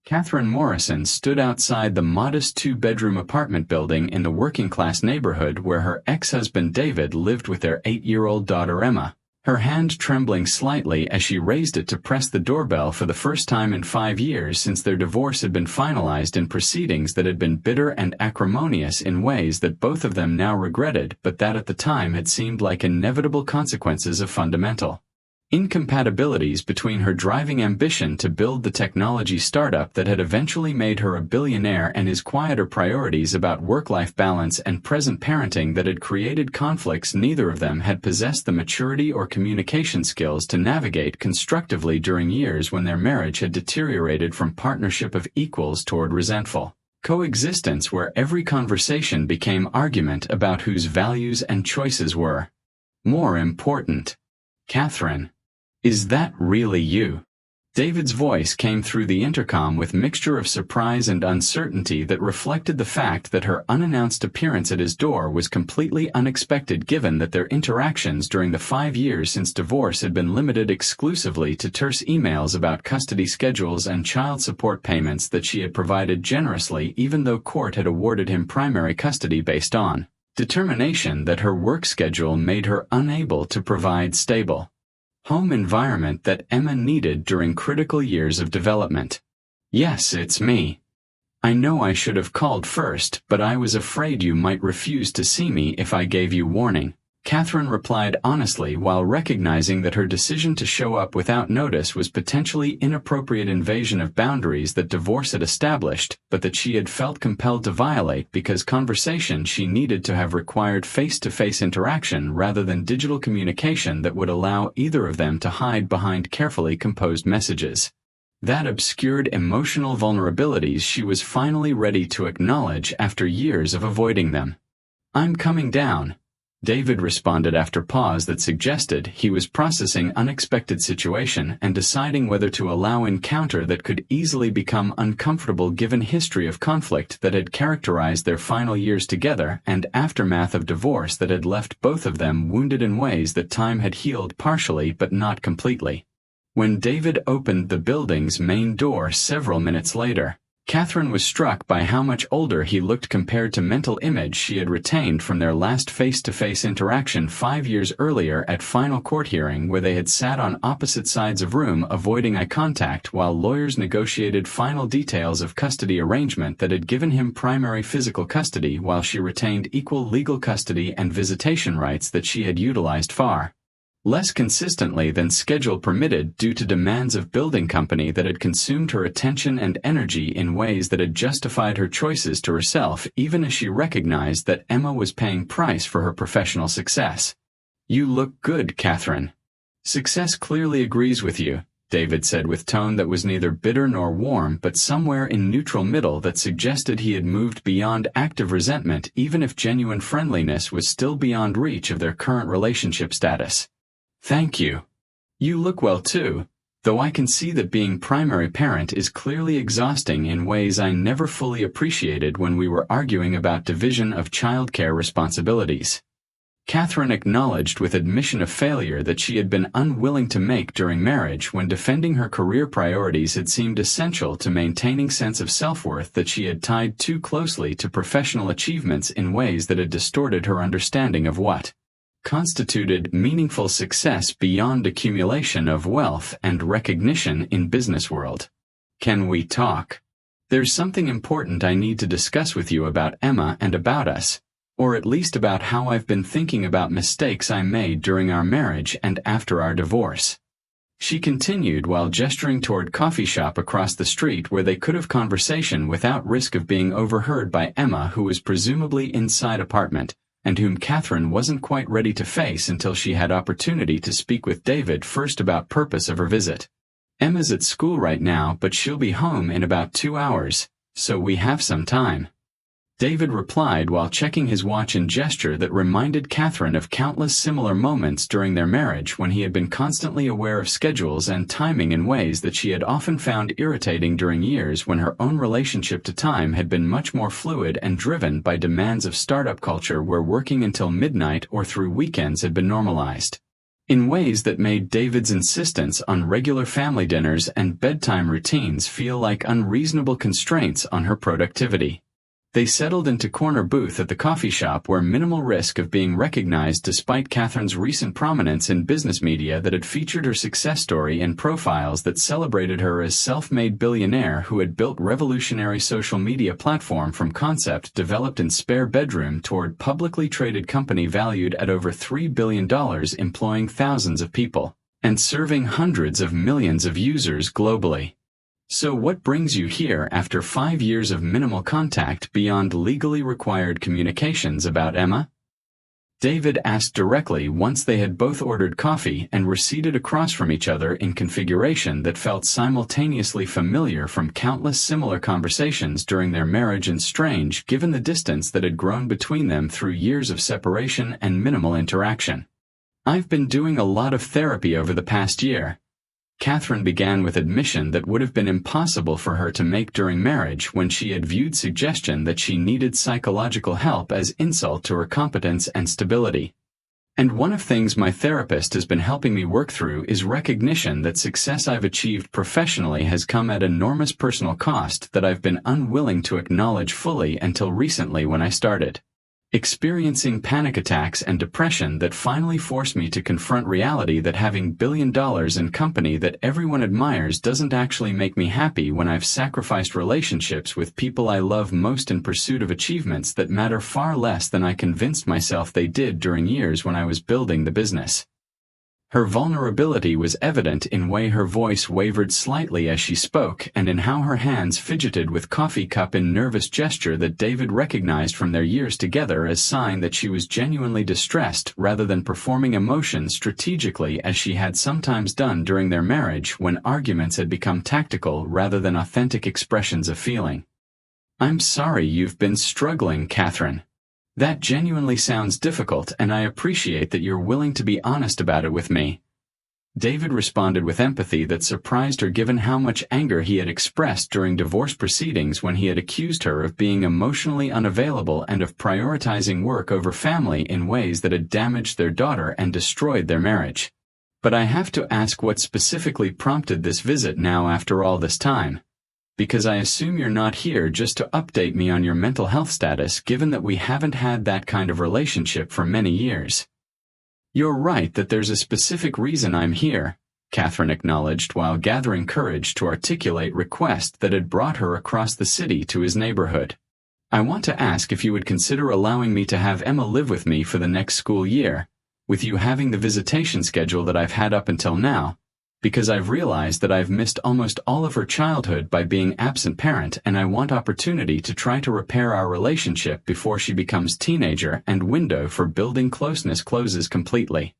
Catherine Morrison stood outside the modest two-bedroom apartment building in the working-class neighborhood where her ex-husband David lived with their 8-year-old daughter Emma, her hand trembling slightly as she raised it to press the doorbell for the first time in 5 years since their divorce had been finalized in proceedings that had been bitter and acrimonious in ways that both of them now regretted but that at the time had seemed like inevitable consequences of fundamental incompatibilities between her driving ambition to build the technology startup that had eventually made her a billionaire and his quieter priorities about work-life balance and present parenting that had created conflicts neither of them had possessed the maturity or communication skills to navigate constructively during years when their marriage had deteriorated from partnership of equals toward resentful coexistence where every conversation became argument about whose values and choices were more important. Catherine, is that really you? David's voice came through the intercom with mixture of surprise and uncertainty that reflected the fact that her unannounced appearance at his door was completely unexpected given that their interactions during the 5 years since divorce had been limited exclusively to terse emails about custody schedules and child support payments that she had provided generously even though court had awarded him primary custody based on determination that her work schedule made her unable to provide stable home environment that Emma needed during critical years of development. Yes, it's me. I know I should have called first, but I was afraid you might refuse to see me if I gave you warning. Catherine replied honestly while recognizing that her decision to show up without notice was potentially inappropriate invasion of boundaries that divorce had established, but that she had felt compelled to violate because conversation she needed to have required face-to-face interaction rather than digital communication that would allow either of them to hide behind carefully composed messages. That obscured emotional vulnerabilities she was finally ready to acknowledge after years of avoiding them. I'm coming down, David responded after pause that suggested he was processing unexpected situation and deciding whether to allow encounter that could easily become uncomfortable given history of conflict that had characterized their final years together and aftermath of divorce that had left both of them wounded in ways that time had healed partially but not completely. When David opened the building's main door several minutes later, Catherine was struck by how much older he looked compared to mental image she had retained from their last face-to-face interaction 5 years earlier at final court hearing where they had sat on opposite sides of room avoiding eye contact while lawyers negotiated final details of custody arrangement that had given him primary physical custody while she retained equal legal custody and visitation rights that she had utilized far less consistently than schedule permitted due to demands of building company that had consumed her attention and energy in ways that had justified her choices to herself even as she recognized that Emma was paying price for her professional success. You look good, Catherine. Success clearly agrees with you, David said with tone that was neither bitter nor warm but somewhere in neutral middle that suggested he had moved beyond active resentment even if genuine friendliness was still beyond reach of their current relationship status. Thank you. You look well too, though I can see that being primary parent is clearly exhausting in ways I never fully appreciated when we were arguing about division of childcare responsibilities. Catherine acknowledged with admission of failure that she had been unwilling to make during marriage when defending her career priorities had seemed essential to maintaining sense of self-worth that she had tied too closely to professional achievements in ways that had distorted her understanding of what constituted meaningful success beyond accumulation of wealth and recognition in business world. Can we talk? There's something important I need to discuss with you about Emma and about us, or at least about how I've been thinking about mistakes I made during our marriage and after our divorce. She continued while gesturing toward coffee shop across the street where they could have conversation without risk of being overheard by Emma who was presumably inside apartment, and whom Catherine wasn't quite ready to face until she had opportunity to speak with David first about purpose of her visit. Emma's at school right now but she'll be home in about 2 hours, so we have some time. David replied while checking his watch in gesture that reminded Catherine of countless similar moments during their marriage when he had been constantly aware of schedules and timing in ways that she had often found irritating during years when her own relationship to time had been much more fluid and driven by demands of startup culture where working until midnight or through weekends had been normalized. in ways that made David's insistence on regular family dinners and bedtime routines feel like unreasonable constraints on her productivity. They settled into corner booth at the coffee shop where minimal risk of being recognized despite Catherine's recent prominence in business media that had featured her success story in profiles that celebrated her as self-made billionaire who had built revolutionary social media platform from concept developed in spare bedroom toward publicly traded company valued at over $3 billion employing thousands of people and serving hundreds of millions of users globally. So what brings you here after 5 years of minimal contact beyond legally required communications about Emma? David asked directly once they had both ordered coffee and were seated across from each other in configuration that felt simultaneously familiar from countless similar conversations during their marriage and strange given the distance that had grown between them through years of separation and minimal interaction. "I've been doing a lot of therapy over the past year." Catherine began with admission that would have been impossible for her to make during marriage when she had viewed suggestion that she needed psychological help as insult to her competence and stability. "And one of things my therapist has been helping me work through is recognition that success I've achieved professionally has come at enormous personal cost that I've been unwilling to acknowledge fully until recently when I started experiencing panic attacks and depression that finally forced me to confront reality that having $1 billion in company that everyone admires doesn't actually make me happy when I've sacrificed relationships with people I love most in pursuit of achievements that matter far less than I convinced myself they did during years when I was building the business." Her vulnerability was evident in way her voice wavered slightly as she spoke and in how her hands fidgeted with coffee cup in nervous gesture that David recognized from their years together as sign that she was genuinely distressed rather than performing emotion strategically as she had sometimes done during their marriage when arguments had become tactical rather than authentic expressions of feeling. "I'm sorry you've been struggling, Catherine. That genuinely sounds difficult and I appreciate that you're willing to be honest about it with me." David responded with empathy that surprised her given how much anger he had expressed during divorce proceedings when he had accused her of being emotionally unavailable and of prioritizing work over family in ways that had damaged their daughter and destroyed their marriage. "But I have to ask what specifically prompted this visit now after all this time. Because I assume you're not here just to update me on your mental health status given that we haven't had that kind of relationship for many years." "You're right that there's a specific reason I'm here," Catherine acknowledged while gathering courage to articulate request that had brought her across the city to his neighborhood. "I want to ask if you would consider allowing me to have Emma live with me for the next school year, with you having the visitation schedule that I've had up until now, because I've realized that I've missed almost all of her childhood by being absent parent and I want opportunity to try to repair our relationship before she becomes teenager and window for building closeness closes completely."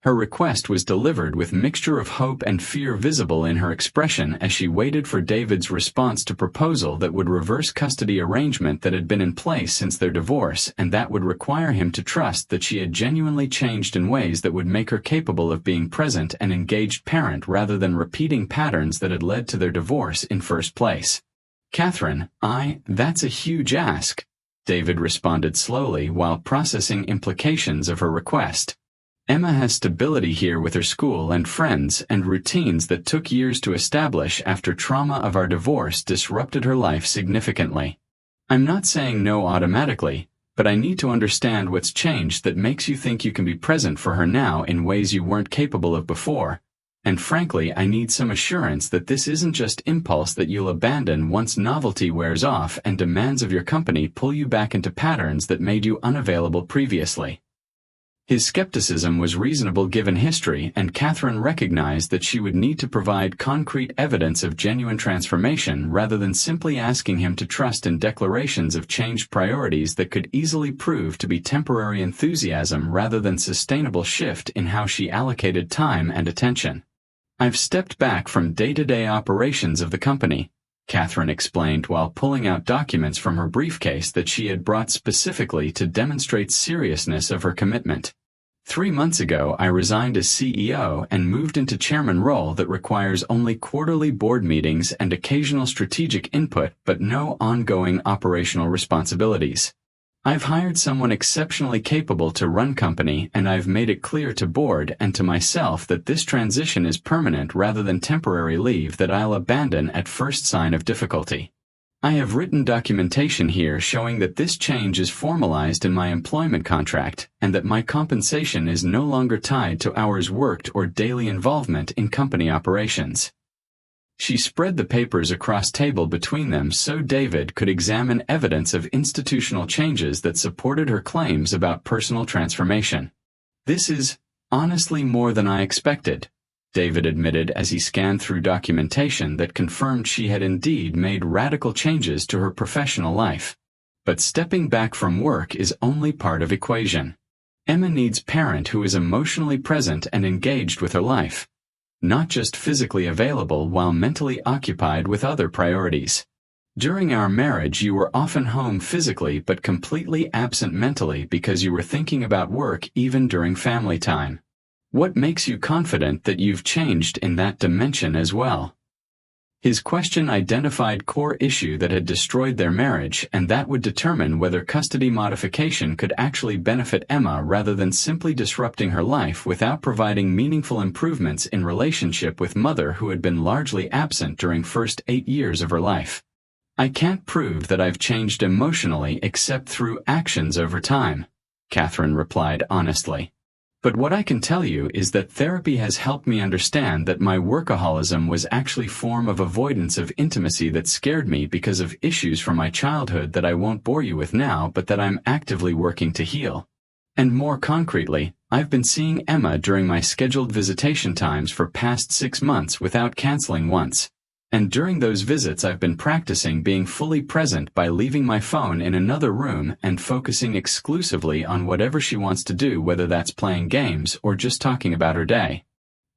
Her request was delivered with mixture of hope and fear visible in her expression as she waited for David's response to proposal that would reverse custody arrangement that had been in place since their divorce and that would require him to trust that she had genuinely changed in ways that would make her capable of being present and engaged parent rather than repeating patterns that had led to their divorce in first place. "Catherine, that's a huge ask," David responded slowly while processing implications of her request. "Emma has stability here with her school and friends and routines that took years to establish after trauma of our divorce disrupted her life significantly. I'm not saying no automatically, but I need to understand what's changed that makes you think you can be present for her now in ways you weren't capable of before. And frankly, I need some assurance that this isn't just impulse that you'll abandon once novelty wears off and demands of your company pull you back into patterns that made you unavailable previously." His skepticism was reasonable given history, and Catherine recognized that she would need to provide concrete evidence of genuine transformation rather than simply asking him to trust in declarations of changed priorities that could easily prove to be temporary enthusiasm rather than sustainable shift in how she allocated time and attention. "I've stepped back from day-to-day operations of the company," Catherine explained while pulling out documents from her briefcase that she had brought specifically to demonstrate seriousness of her commitment. 3 months ago I resigned as CEO and moved into chairman role that requires only quarterly board meetings and occasional strategic input but no ongoing operational responsibilities. I've hired someone exceptionally capable to run company, and I've made it clear to board and to myself that this transition is permanent rather than temporary leave that I'll abandon at first sign of difficulty. I have written documentation here showing that this change is formalized in my employment contract and that my compensation is no longer tied to hours worked or daily involvement in company operations. She spread the papers across table between them so David could examine evidence of institutional changes that supported her claims about personal transformation. This is, honestly, more than I expected, David admitted as he scanned through documentation that confirmed she had indeed made radical changes to her professional life. But stepping back from work is only part of equation. Emma needs a parent who is emotionally present and engaged with her life, not just physically available while mentally occupied with other priorities. During our marriage, you were often home physically but completely absent mentally because you were thinking about work even during family time. What makes you confident that you've changed in that dimension as well? His question identified core issue that had destroyed their marriage, and that would determine whether custody modification could actually benefit Emma rather than simply disrupting her life without providing meaningful improvements in relationship with mother who had been largely absent during first 8 years of her life. I can't prove that I've changed emotionally except through actions over time, Catherine replied honestly. But what I can tell you is that therapy has helped me understand that my workaholism was actually a form of avoidance of intimacy that scared me because of issues from my childhood that I won't bore you with now but that I'm actively working to heal. And more concretely, I've been seeing Emma during my scheduled visitation times for past 6 months without canceling once. And during those visits I've been practicing being fully present by leaving my phone in another room and focusing exclusively on whatever she wants to do, whether that's playing games or just talking about her day.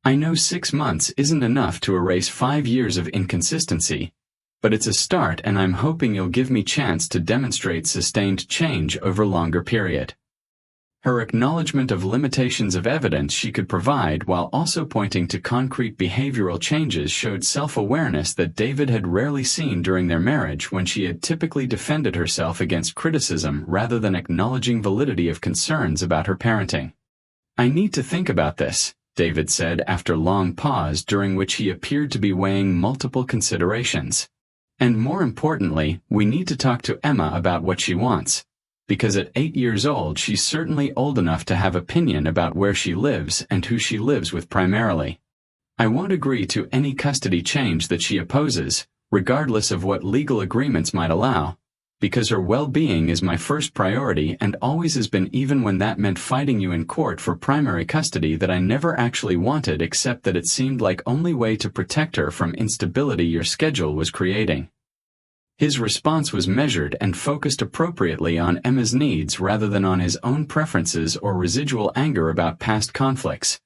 I know 6 months isn't enough to erase 5 years of inconsistency, but it's a start, and I'm hoping you'll give me chance to demonstrate sustained change over longer period. Her acknowledgement of limitations of evidence she could provide while also pointing to concrete behavioral changes showed self-awareness that David had rarely seen during their marriage, when she had typically defended herself against criticism rather than acknowledging validity of concerns about her parenting. I need to think about this, David said after a long pause during which he appeared to be weighing multiple considerations. And more importantly, we need to talk to Emma about what she wants. Because at 8 years old she's certainly old enough to have opinion about where she lives and who she lives with primarily. I won't agree to any custody change that she opposes, regardless of what legal agreements might allow, because her well-being is my first priority and always has been, even when that meant fighting you in court for primary custody that I never actually wanted, except that it seemed like only way to protect her from instability your schedule was creating. His response was measured and focused appropriately on Emma's needs rather than on his own preferences or residual anger about past conflicts,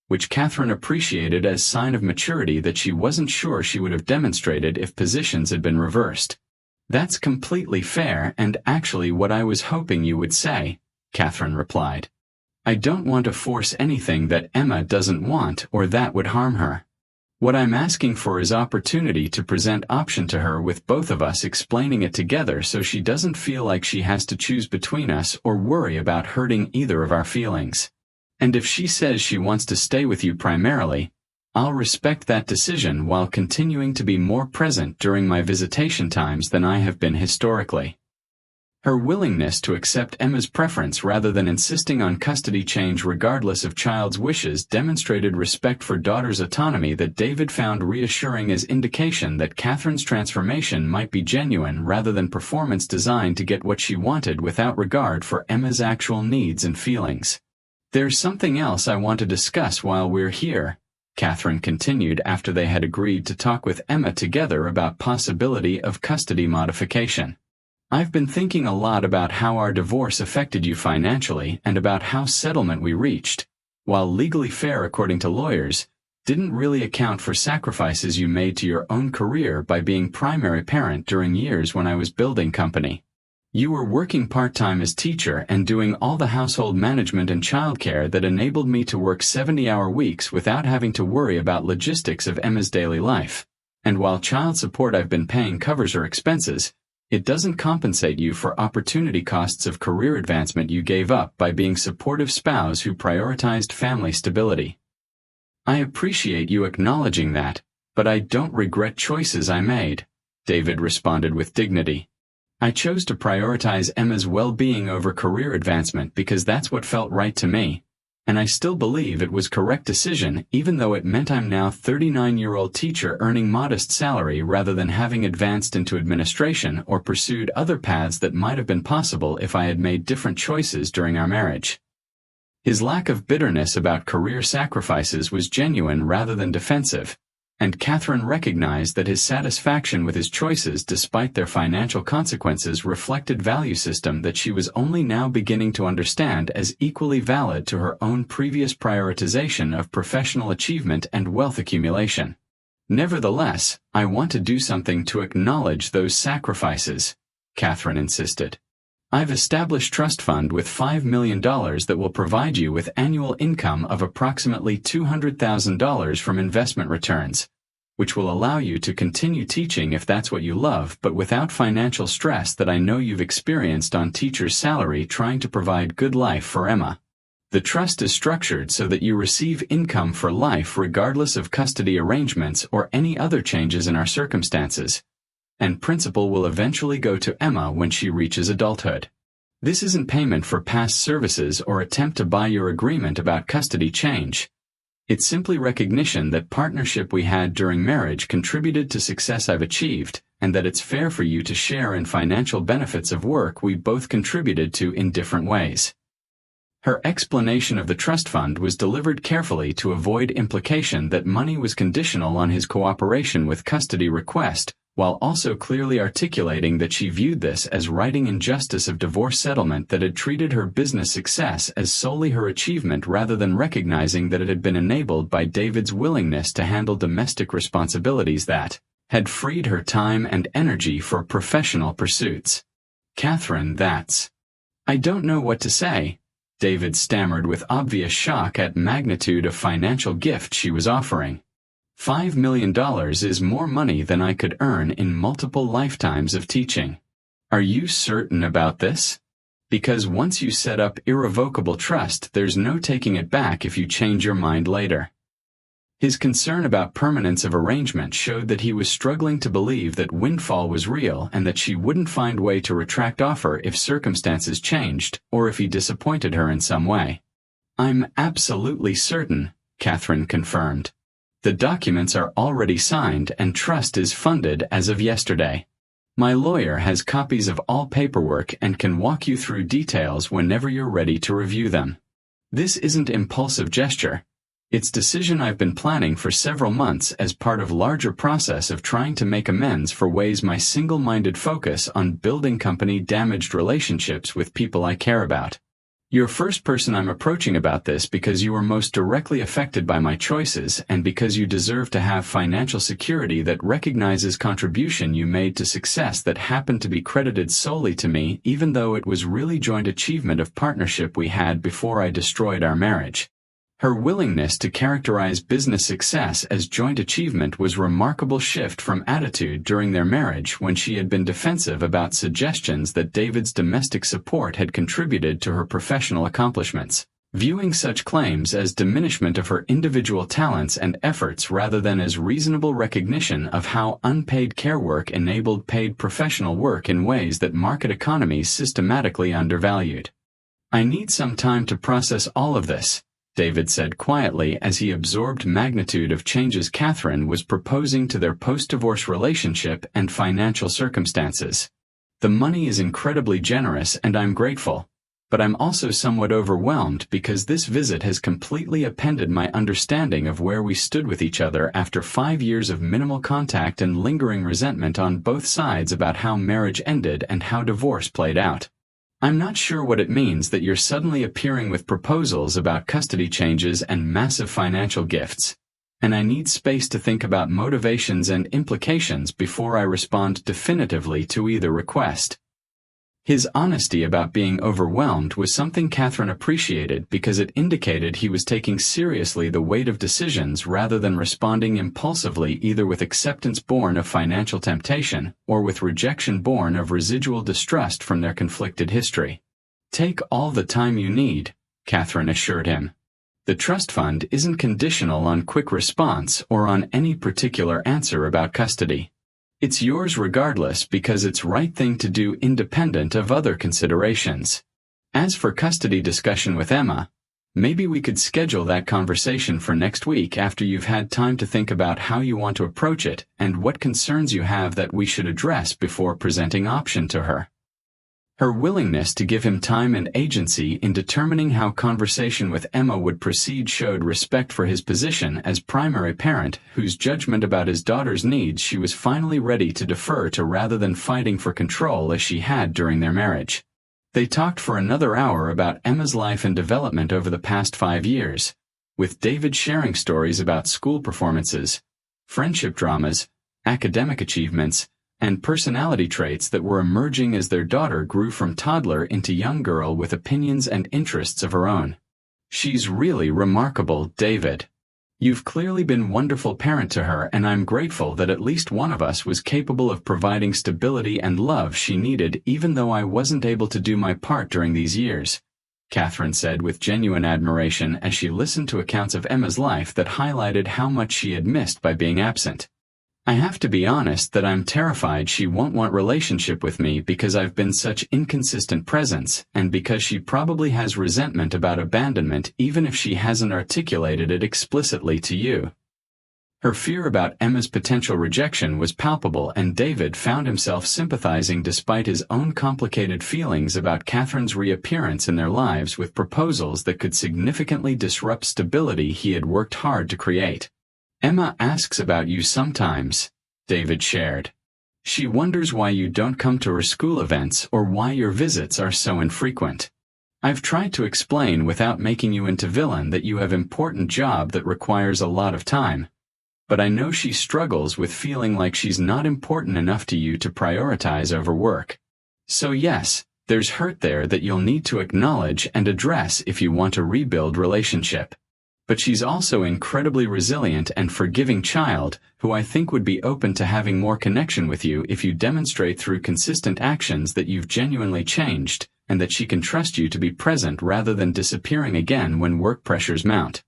which Catherine appreciated as sign of maturity that she wasn't sure she would have demonstrated if positions had been reversed. That's completely fair and actually what I was hoping you would say, Catherine replied. I don't want to force anything that Emma doesn't want or that would harm her. What I'm asking for is opportunity to present option to her with both of us explaining it together so she doesn't feel like she has to choose between us or worry about hurting either of our feelings. And if she says she wants to stay with you primarily, I'll respect that decision while continuing to be more present during my visitation times than I have been historically. Her willingness to accept Emma's preference rather than insisting on custody change regardless of child's wishes demonstrated respect for daughter's autonomy that David found reassuring as indication that Catherine's transformation might be genuine rather than performance designed to get what she wanted without regard for Emma's actual needs and feelings. There's something else I want to discuss while we're here, Catherine continued after they had agreed to talk with Emma together about possibility of custody modification. I've been thinking a lot about how our divorce affected you financially and about how settlement we reached, while legally fair according to lawyers, didn't really account for sacrifices you made to your own career by being primary parent during years when I was building company. You were working part-time as teacher and doing all the household management and childcare that enabled me to work 70-hour weeks without having to worry about logistics of Emma's daily life. And while child support I've been paying covers her expenses, It doesn't compensate you for opportunity costs of career advancement you gave up by being supportive spouse who prioritized family stability. I appreciate you acknowledging that, but I don't regret choices I made, David responded with dignity. I chose to prioritize Emma's well-being over career advancement because that's what felt right to me, and I still believe it was correct decision even though it meant I'm now 39-year-old teacher earning modest salary rather than having advanced into administration or pursued other paths that might have been possible if I had made different choices during our marriage. His lack of bitterness about career sacrifices was genuine rather than defensive, and Catherine recognized that his satisfaction with his choices despite their financial consequences reflected value system that she was only now beginning to understand as equally valid to her own previous prioritization of professional achievement and wealth accumulation. Nevertheless, I want to do something to acknowledge those sacrifices, Catherine insisted. I've established a trust fund with $5 million that will provide you with annual income of approximately $200,000 from investment returns, which will allow you to continue teaching if that's what you love but without financial stress that I know you've experienced on teacher's salary trying to provide good life for Emma. The trust is structured so that you receive income for life regardless of custody arrangements or any other changes in our circumstances, and principal will eventually go to Emma when she reaches adulthood. This isn't payment for past services or attempt to buy your agreement about custody change. It's simply recognition that partnership we had during marriage contributed to success I've achieved, and that it's fair for you to share in financial benefits of work we both contributed to in different ways. Her explanation of the trust fund was delivered carefully to avoid implication that money was conditional on his cooperation with custody request, while also clearly articulating that she viewed this as righting injustice of divorce settlement that had treated her business success as solely her achievement rather than recognizing that it had been enabled by David's willingness to handle domestic responsibilities that had freed her time and energy for professional pursuits. Catherine, I don't know what to say, David stammered with obvious shock at magnitude of financial gift she was offering. $5 million is more money than I could earn in multiple lifetimes of teaching. Are you certain about this? Because once you set up irrevocable trust, there's no taking it back if you change your mind later. His concern about permanence of arrangement showed that he was struggling to believe that windfall was real and that she wouldn't find way to retract offer if circumstances changed or if he disappointed her in some way. I'm absolutely certain, Catherine confirmed. The documents are already signed and trust is funded as of yesterday. My lawyer has copies of all paperwork and can walk you through details whenever you're ready to review them. This isn't impulsive gesture. It's decision I've been planning for several months as part of larger process of trying to make amends for ways my single-minded focus on building company damaged relationships with people I care about. You're first person I'm approaching about this because you were most directly affected by my choices and because you deserve to have financial security that recognizes contribution you made to success that happened to be credited solely to me even though it was really joint achievement of partnership we had before I destroyed our marriage. Her willingness to characterize business success as joint achievement was a remarkable shift from attitude during their marriage when she had been defensive about suggestions that David's domestic support had contributed to her professional accomplishments, viewing such claims as diminishment of her individual talents and efforts rather than as reasonable recognition of how unpaid care work enabled paid professional work in ways that market economies systematically undervalued. I need some time to process all of this, David said quietly as he absorbed magnitude of changes Catherine was proposing to their post-divorce relationship and financial circumstances. The money is incredibly generous and I'm grateful, but I'm also somewhat overwhelmed because this visit has completely upended my understanding of where we stood with each other after 5 years of minimal contact and lingering resentment on both sides about how marriage ended and how divorce played out. I'm not sure what it means that you're suddenly appearing with proposals about custody changes and massive financial gifts, and I need space to think about motivations and implications before I respond definitively to either request. His honesty about being overwhelmed was something Catherine appreciated because it indicated he was taking seriously the weight of decisions rather than responding impulsively, either with acceptance born of financial temptation or with rejection born of residual distrust from their conflicted history. "Take all the time you need," Catherine assured him. "The trust fund isn't conditional on quick response or on any particular answer about custody. It's yours regardless because it's right thing to do independent of other considerations. As for custody discussion with Emma, maybe we could schedule that conversation for next week after you've had time to think about how you want to approach it and what concerns you have that we should address before presenting option to her." Her willingness to give him time and agency in determining how conversation with Emma would proceed showed respect for his position as primary parent whose judgment about his daughter's needs she was finally ready to defer to rather than fighting for control as she had during their marriage. They talked for another hour about Emma's life and development over the past 5 years, with David sharing stories about school performances, friendship dramas, academic achievements, and personality traits that were emerging as their daughter grew from toddler into young girl with opinions and interests of her own. "She's really remarkable, David. You've clearly been wonderful parent to her, and I'm grateful that at least one of us was capable of providing stability and love she needed even though I wasn't able to do my part during these years," Catherine said with genuine admiration as she listened to accounts of Emma's life that highlighted how much she had missed by being absent. "I have to be honest that I'm terrified she won't want relationship with me because I've been such inconsistent presence, and because she probably has resentment about abandonment even if she hasn't articulated it explicitly to you." Her fear about Emma's potential rejection was palpable, and David found himself sympathizing despite his own complicated feelings about Catherine's reappearance in their lives with proposals that could significantly disrupt stability he had worked hard to create. "Emma asks about you sometimes," David shared. "She wonders why you don't come to her school events or why your visits are so infrequent. I've tried to explain without making you into villain that you have important job that requires a lot of time. But I know she struggles with feeling like she's not important enough to you to prioritize over work. So yes, there's hurt there that you'll need to acknowledge and address if you want to rebuild relationship. But she's also incredibly resilient and forgiving child who I think would be open to having more connection with you if you demonstrate through consistent actions that you've genuinely changed and that she can trust you to be present rather than disappearing again when work pressures mount."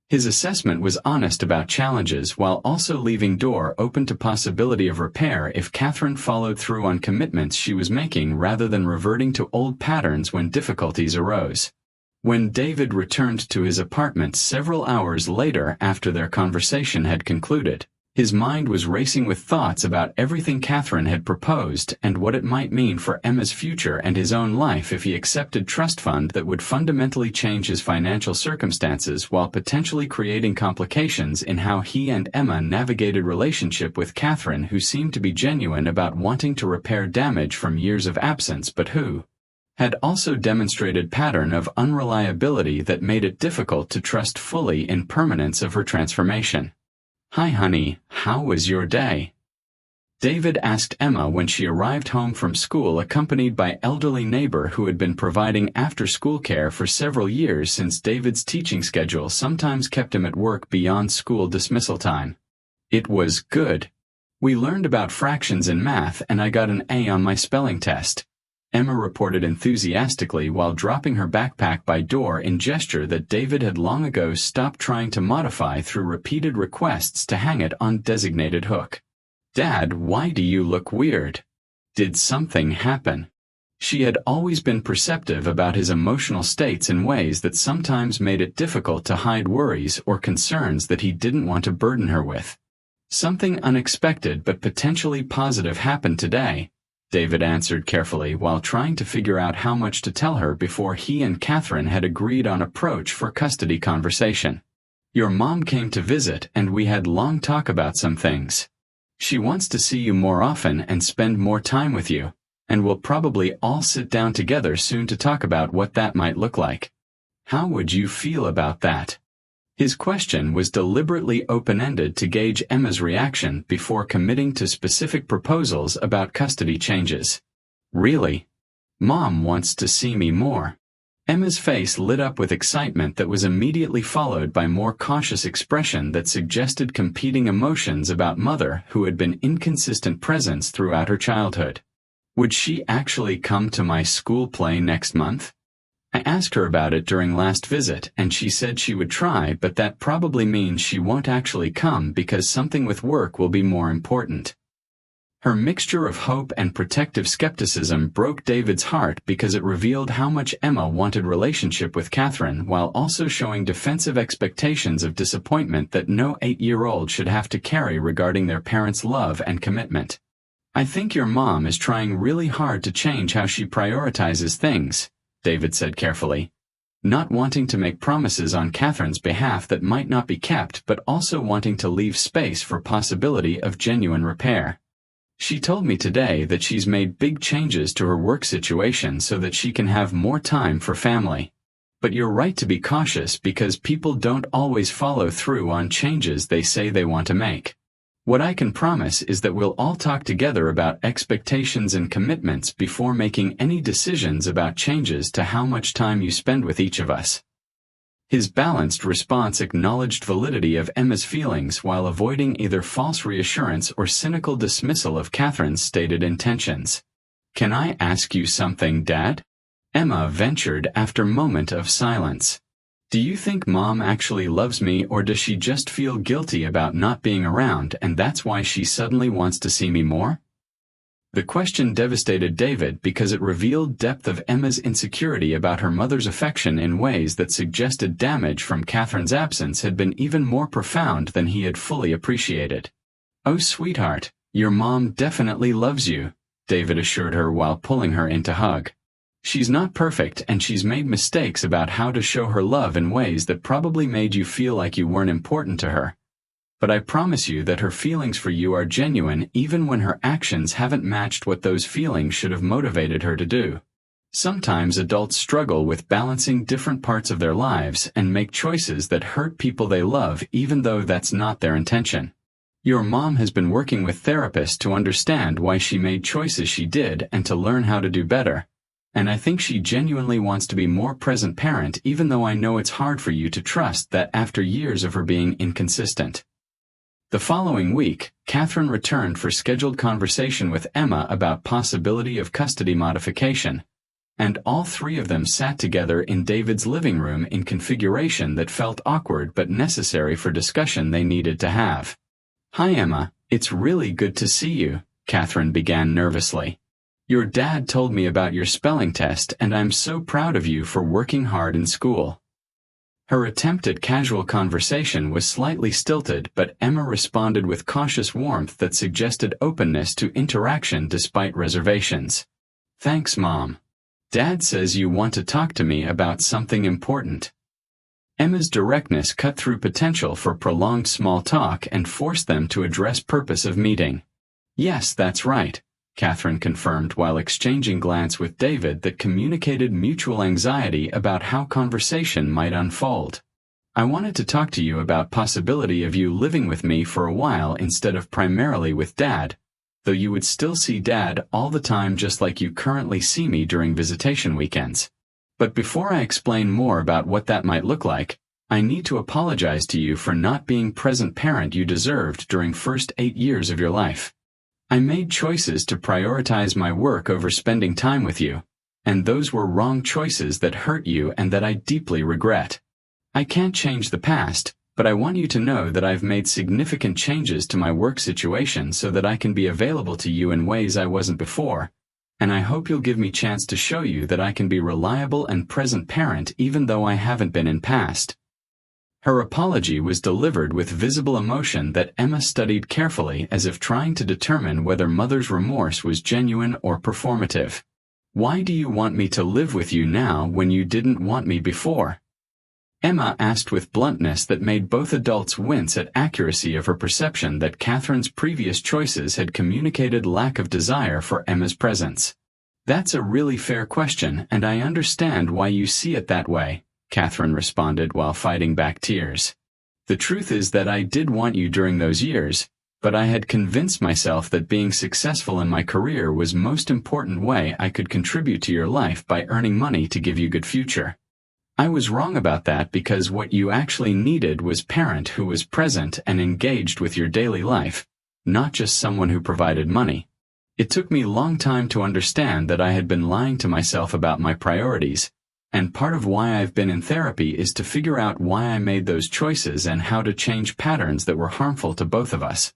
His assessment was honest about challenges while also leaving door open to possibility of repair if Catherine followed through on commitments she was making rather than reverting to old patterns when difficulties arose. When David returned to his apartment several hours later after their conversation had concluded, his mind was racing with thoughts about everything Catherine had proposed and what it might mean for Emma's future and his own life if he accepted trust fund that would fundamentally change his financial circumstances while potentially creating complications in how he and Emma navigated relationship with Catherine, who seemed to be genuine about wanting to repair damage from years of absence but who had also demonstrated pattern of unreliability that made it difficult to trust fully in permanence of her transformation. "Hi honey, how was your day?" David asked Emma when she arrived home from school accompanied by elderly neighbor who had been providing after-school care for several years since David's teaching schedule sometimes kept him at work beyond school dismissal time. "It was good. We learned about fractions in math and I got an A on my spelling test," Emma reported enthusiastically while dropping her backpack by door in gesture that David had long ago stopped trying to modify through repeated requests to hang it on designated hook. "Dad, why do you look weird? Did something happen?" She had always been perceptive about his emotional states in ways that sometimes made it difficult to hide worries or concerns that he didn't want to burden her with. "Something unexpected but potentially positive happened today," David answered carefully while trying to figure out how much to tell her before he and Catherine had agreed on approach for custody conversation. "Your mom came to visit and we had long talk about some things. She wants to see you more often and spend more time with you, and we'll probably all sit down together soon to talk about what that might look like. How would you feel about that?" His question was deliberately open-ended to gauge Emma's reaction before committing to specific proposals about custody changes. "Really? Mom wants to see me more. Emma's face lit up with excitement that was immediately followed by more cautious expression that suggested competing emotions about Mother, who had been inconsistent presence throughout her childhood. Would she actually come to my school play next month? I asked her about it during last visit, and she said she would try, but that probably means she won't actually come because something with work will be more important. Her mixture of hope and protective skepticism broke David's heart because it revealed how much Emma wanted relationship with Catherine while also showing defensive expectations of disappointment that no 8-year-old should have to carry regarding their parents' love and commitment. I think your mom is trying really hard to change how she prioritizes things, David said carefully. Not wanting to make promises on Catherine's behalf that might not be kept, but also wanting to leave space for possibility of genuine repair. She told me today that she's made big changes to her work situation so that she can have more time for family. But you're right to be cautious because people don't always follow through on changes they say they want to make. What I can promise is that we'll all talk together about expectations and commitments before making any decisions about changes to how much time you spend with each of us. His balanced response acknowledged validity of Emma's feelings while avoiding either false reassurance or cynical dismissal of Catherine's stated intentions. Can I ask you something, Dad? Emma ventured after a moment of silence. Do you think Mom actually loves me, or does she just feel guilty about not being around and that's why she suddenly wants to see me more? The question devastated David because it revealed depth of Emma's insecurity about her mother's affection in ways that suggested damage from Catherine's absence had been even more profound than he had fully appreciated. Oh, sweetheart, your mom definitely loves you, David assured her while pulling her in to hug. She's not perfect and she's made mistakes about how to show her love in ways that probably made you feel like you weren't important to her. But I promise you that her feelings for you are genuine even when her actions haven't matched what those feelings should have motivated her to do. Sometimes adults struggle with balancing different parts of their lives and make choices that hurt people they love even though that's not their intention. Your mom has been working with therapists to understand why she made choices she did and to learn how to do better. And I think she genuinely wants to be more present parent even though I know it's hard for you to trust that after years of her being inconsistent. The following week, Catherine returned for scheduled conversation with Emma about possibility of custody modification, and all three of them sat together in David's living room in configuration that felt awkward but necessary for discussion they needed to have. Hi Emma, it's really good to see you, Catherine began nervously. Your dad told me about your spelling test and I'm so proud of you for working hard in school. Her attempt at casual conversation was slightly stilted, but Emma responded with cautious warmth that suggested openness to interaction despite reservations. Thanks, Mom. Dad says you want to talk to me about something important. Emma's directness cut through potential for prolonged small talk and forced them to address purpose of meeting. Yes, that's right, Catherine confirmed while exchanging glance with David that communicated mutual anxiety about how conversation might unfold. I wanted to talk to you about possibility of you living with me for a while instead of primarily with Dad, though you would still see Dad all the time just like you currently see me during visitation weekends. But before I explain more about what that might look like, I need to apologize to you for not being present parent you deserved during first 8 years of your life. I made choices to prioritize my work over spending time with you, and those were wrong choices that hurt you and that I deeply regret. I can't change the past, but I want you to know that I've made significant changes to my work situation so that I can be available to you in ways I wasn't before, and I hope you'll give me a chance to show you that I can be reliable and present parent even though I haven't been in past. Her apology was delivered with visible emotion that Emma studied carefully as if trying to determine whether Mother's remorse was genuine or performative. Why do you want me to live with you now when you didn't want me before? Emma asked with bluntness that made both adults wince at accuracy of her perception that Catherine's previous choices had communicated lack of desire for Emma's presence. That's a really fair question and I understand why you see it that way, Catherine responded while fighting back tears. The truth is that I did want you during those years, but I had convinced myself that being successful in my career was most important way I could contribute to your life by earning money to give you good future. I was wrong about that because what you actually needed was parent who was present and engaged with your daily life, not just someone who provided money. It took me a long time to understand that I had been lying to myself about my priorities, and part of why I've been in therapy is to figure out why I made those choices and how to change patterns that were harmful to both of us.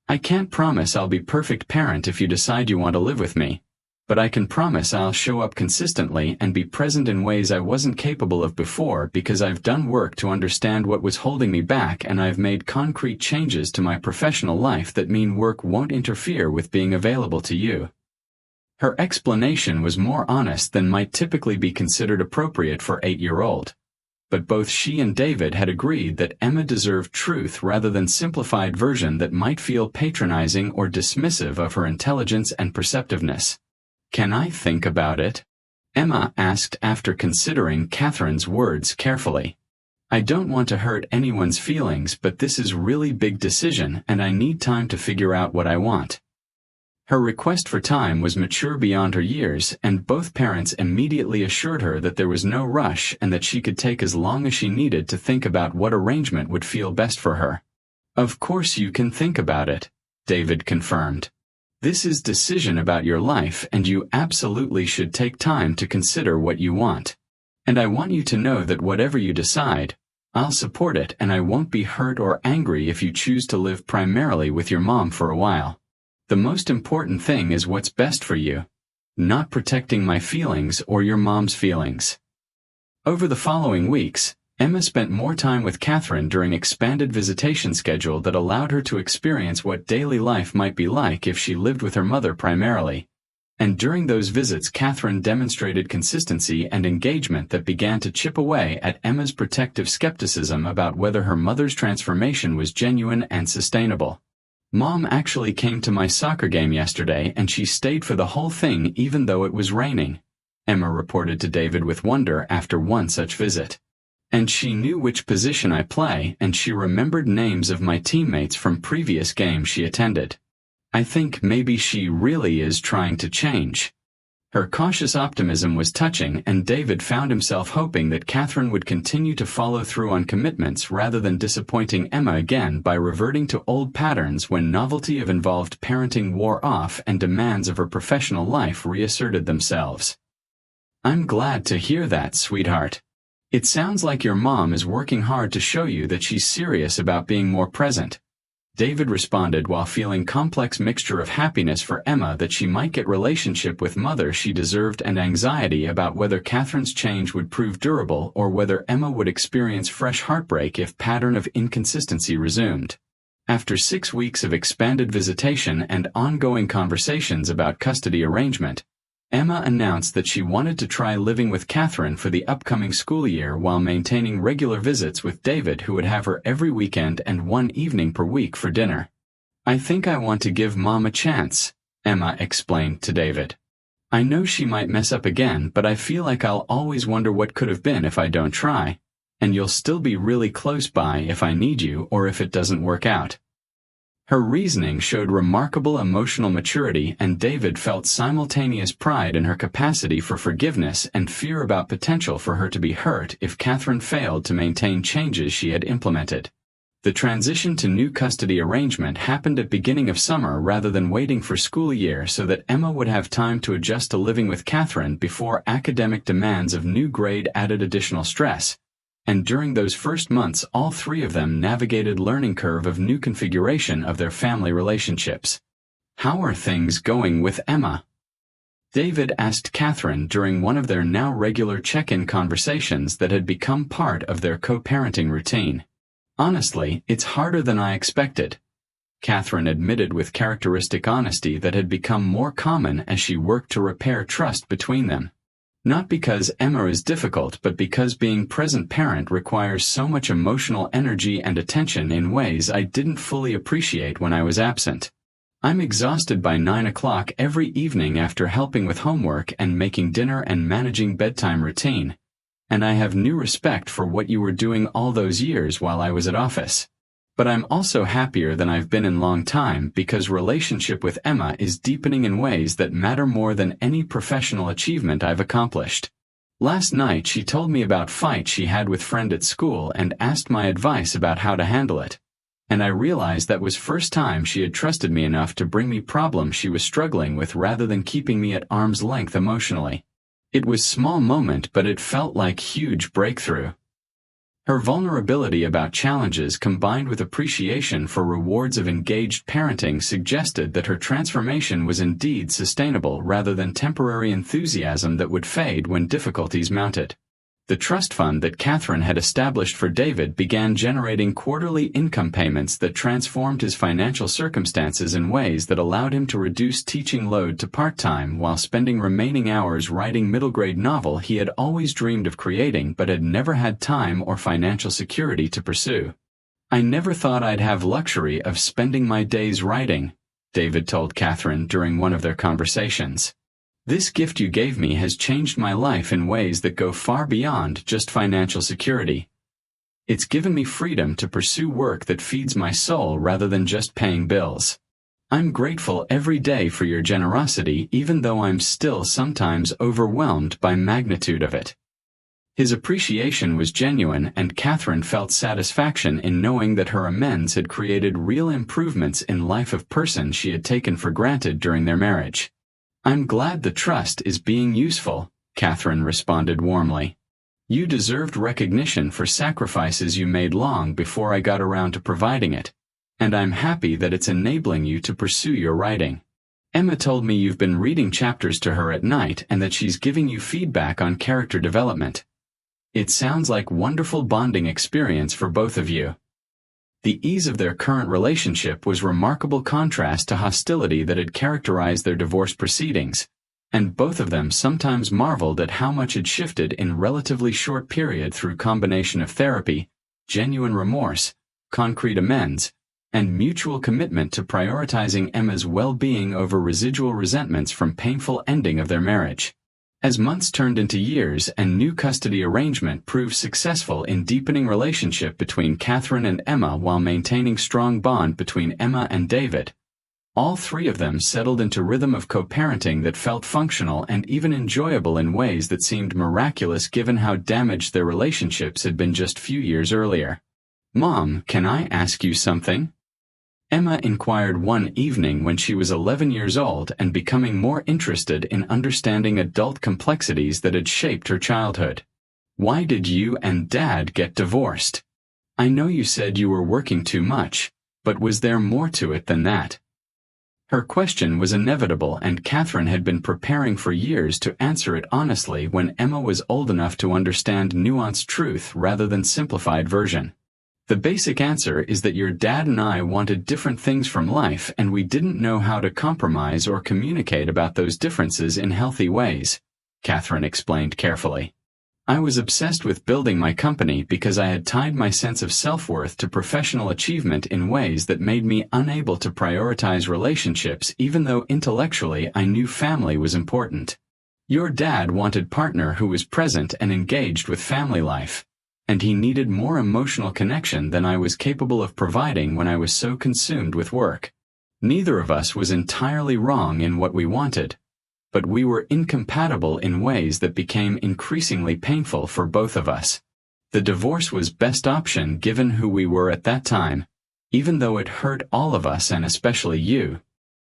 I can't promise I'll be perfect parent if you decide you want to live with me, but I can promise I'll show up consistently and be present in ways I wasn't capable of before because I've done work to understand what was holding me back and I've made concrete changes to my professional life that mean work won't interfere with being available to you. Her explanation was more honest than might typically be considered appropriate for an 8-year-old. But both she and David had agreed that Emma deserved truth rather than simplified version that might feel patronizing or dismissive of her intelligence and perceptiveness. "Can I think about it?" Emma asked after considering Catherine's words carefully. "I don't want to hurt anyone's feelings, but this is really big decision and I need time to figure out what I want." Her request for time was mature beyond her years, and both parents immediately assured her that there was no rush and that she could take as long as she needed to think about what arrangement would feel best for her. "Of course you can think about it," David confirmed. "This is decision about your life and you absolutely should take time to consider what you want. And I want you to know that whatever you decide, I'll support it and I won't be hurt or angry if you choose to live primarily with your mom for a while. The most important thing is what's best for you, not protecting my feelings or your mom's feelings." Over the following weeks, Emma spent more time with Catherine during expanded visitation schedule that allowed her to experience what daily life might be like if she lived with her mother primarily. And during those visits, Catherine demonstrated consistency and engagement that began to chip away at Emma's protective skepticism about whether her mother's transformation was genuine and sustainable. "Mom actually came to my soccer game yesterday and she stayed for the whole thing even though it was raining," Emma reported to David with wonder after one such visit. "And she knew which position I play and she remembered names of my teammates from previous games she attended. I think maybe she really is trying to change." Her cautious optimism was touching, and David found himself hoping that Catherine would continue to follow through on commitments rather than disappointing Emma again by reverting to old patterns when novelty of involved parenting wore off and demands of her professional life reasserted themselves. "I'm glad to hear that, sweetheart. It sounds like your mom is working hard to show you that she's serious about being more present," David responded while feeling complex mixture of happiness for Emma that she might get relationship with mother she deserved and anxiety about whether Catherine's change would prove durable or whether Emma would experience fresh heartbreak if pattern of inconsistency resumed. After 6 weeks of expanded visitation and ongoing conversations about custody arrangement, Emma announced that she wanted to try living with Catherine for the upcoming school year while maintaining regular visits with David, who would have her every weekend and one evening per week for dinner. "I think I want to give Mom a chance," Emma explained to David. "I know she might mess up again, but I feel like I'll always wonder what could have been if I don't try, and you'll still be really close by if I need you or if it doesn't work out." Her reasoning showed remarkable emotional maturity, and David felt simultaneous pride in her capacity for forgiveness and fear about potential for her to be hurt if Catherine failed to maintain changes she had implemented. The transition to new custody arrangement happened at beginning of summer rather than waiting for school year so that Emma would have time to adjust to living with Catherine before academic demands of new grade added additional stress. And during those first months all three of them navigated learning curve of new configuration of their family relationships. "How are things going with Emma?" David asked Catherine during one of their now regular check-in conversations that had become part of their co-parenting routine. "Honestly, it's harder than I expected," Catherine admitted with characteristic honesty that had become more common as she worked to repair trust between them. "Not because Emma is difficult, but because being present parent requires so much emotional energy and attention in ways I didn't fully appreciate when I was absent. I'm exhausted by 9 o'clock every evening after helping with homework and making dinner and managing bedtime routine. And I have new respect for what you were doing all those years while I was at office. But I'm also happier than I've been in a long time because relationship with Emma is deepening in ways that matter more than any professional achievement I've accomplished. Last night she told me about fight she had with friend at school and asked my advice about how to handle it. And I realized that was first time she had trusted me enough to bring me problems she was struggling with rather than keeping me at arm's length emotionally. It was small moment, but it felt like huge breakthrough. Her vulnerability about challenges combined with appreciation for rewards of engaged parenting suggested that her transformation was indeed sustainable rather than temporary enthusiasm that would fade when difficulties mounted. The trust fund that Catherine had established for David began generating quarterly income payments that transformed his financial circumstances in ways that allowed him to reduce teaching load to part-time while spending remaining hours writing middle-grade novel he had always dreamed of creating but had never had time or financial security to pursue. "I never thought I'd have luxury of spending my days writing," David told Catherine during one of their conversations. "This gift you gave me has changed my life in ways that go far beyond just financial security. It's given me freedom to pursue work that feeds my soul rather than just paying bills. I'm grateful every day for your generosity even though I'm still sometimes overwhelmed by magnitude of it." His appreciation was genuine and Catherine felt satisfaction in knowing that her amends had created real improvements in life of person she had taken for granted during their marriage. "I'm glad the trust is being useful," Catherine responded warmly. "You deserved recognition for sacrifices you made long before I got around to providing it, and I'm happy that it's enabling you to pursue your writing. Emma told me you've been reading chapters to her at night and that she's giving you feedback on character development. It sounds like wonderful bonding experience for both of you." The ease of their current relationship was remarkable contrast to hostility that had characterized their divorce proceedings, and both of them sometimes marveled at how much had shifted in relatively short period through combination of therapy, genuine remorse, concrete amends, and mutual commitment to prioritizing Emma's well-being over residual resentments from painful ending of their marriage. As months turned into years and new custody arrangement proved successful in deepening relationship between Catherine and Emma while maintaining strong bond between Emma and David, all three of them settled into rhythm of co-parenting that felt functional and even enjoyable in ways that seemed miraculous given how damaged their relationships had been just few years earlier. "Mom, can I ask you something?" Emma inquired one evening when she was 11 years old and becoming more interested in understanding adult complexities that had shaped her childhood. "Why did you and Dad get divorced? I know you said you were working too much, but was there more to it than that?" Her question was inevitable and Catherine had been preparing for years to answer it honestly when Emma was old enough to understand nuanced truth rather than simplified version. "The basic answer is that your dad and I wanted different things from life and we didn't know how to compromise or communicate about those differences in healthy ways," Catherine explained carefully. "I was obsessed with building my company because I had tied my sense of self-worth to professional achievement in ways that made me unable to prioritize relationships even though intellectually I knew family was important. Your dad wanted partner who was present and engaged with family life, and he needed more emotional connection than I was capable of providing when I was so consumed with work. Neither of us was entirely wrong in what we wanted, but we were incompatible in ways that became increasingly painful for both of us. The divorce was best option given who we were at that time, even though it hurt all of us and especially you.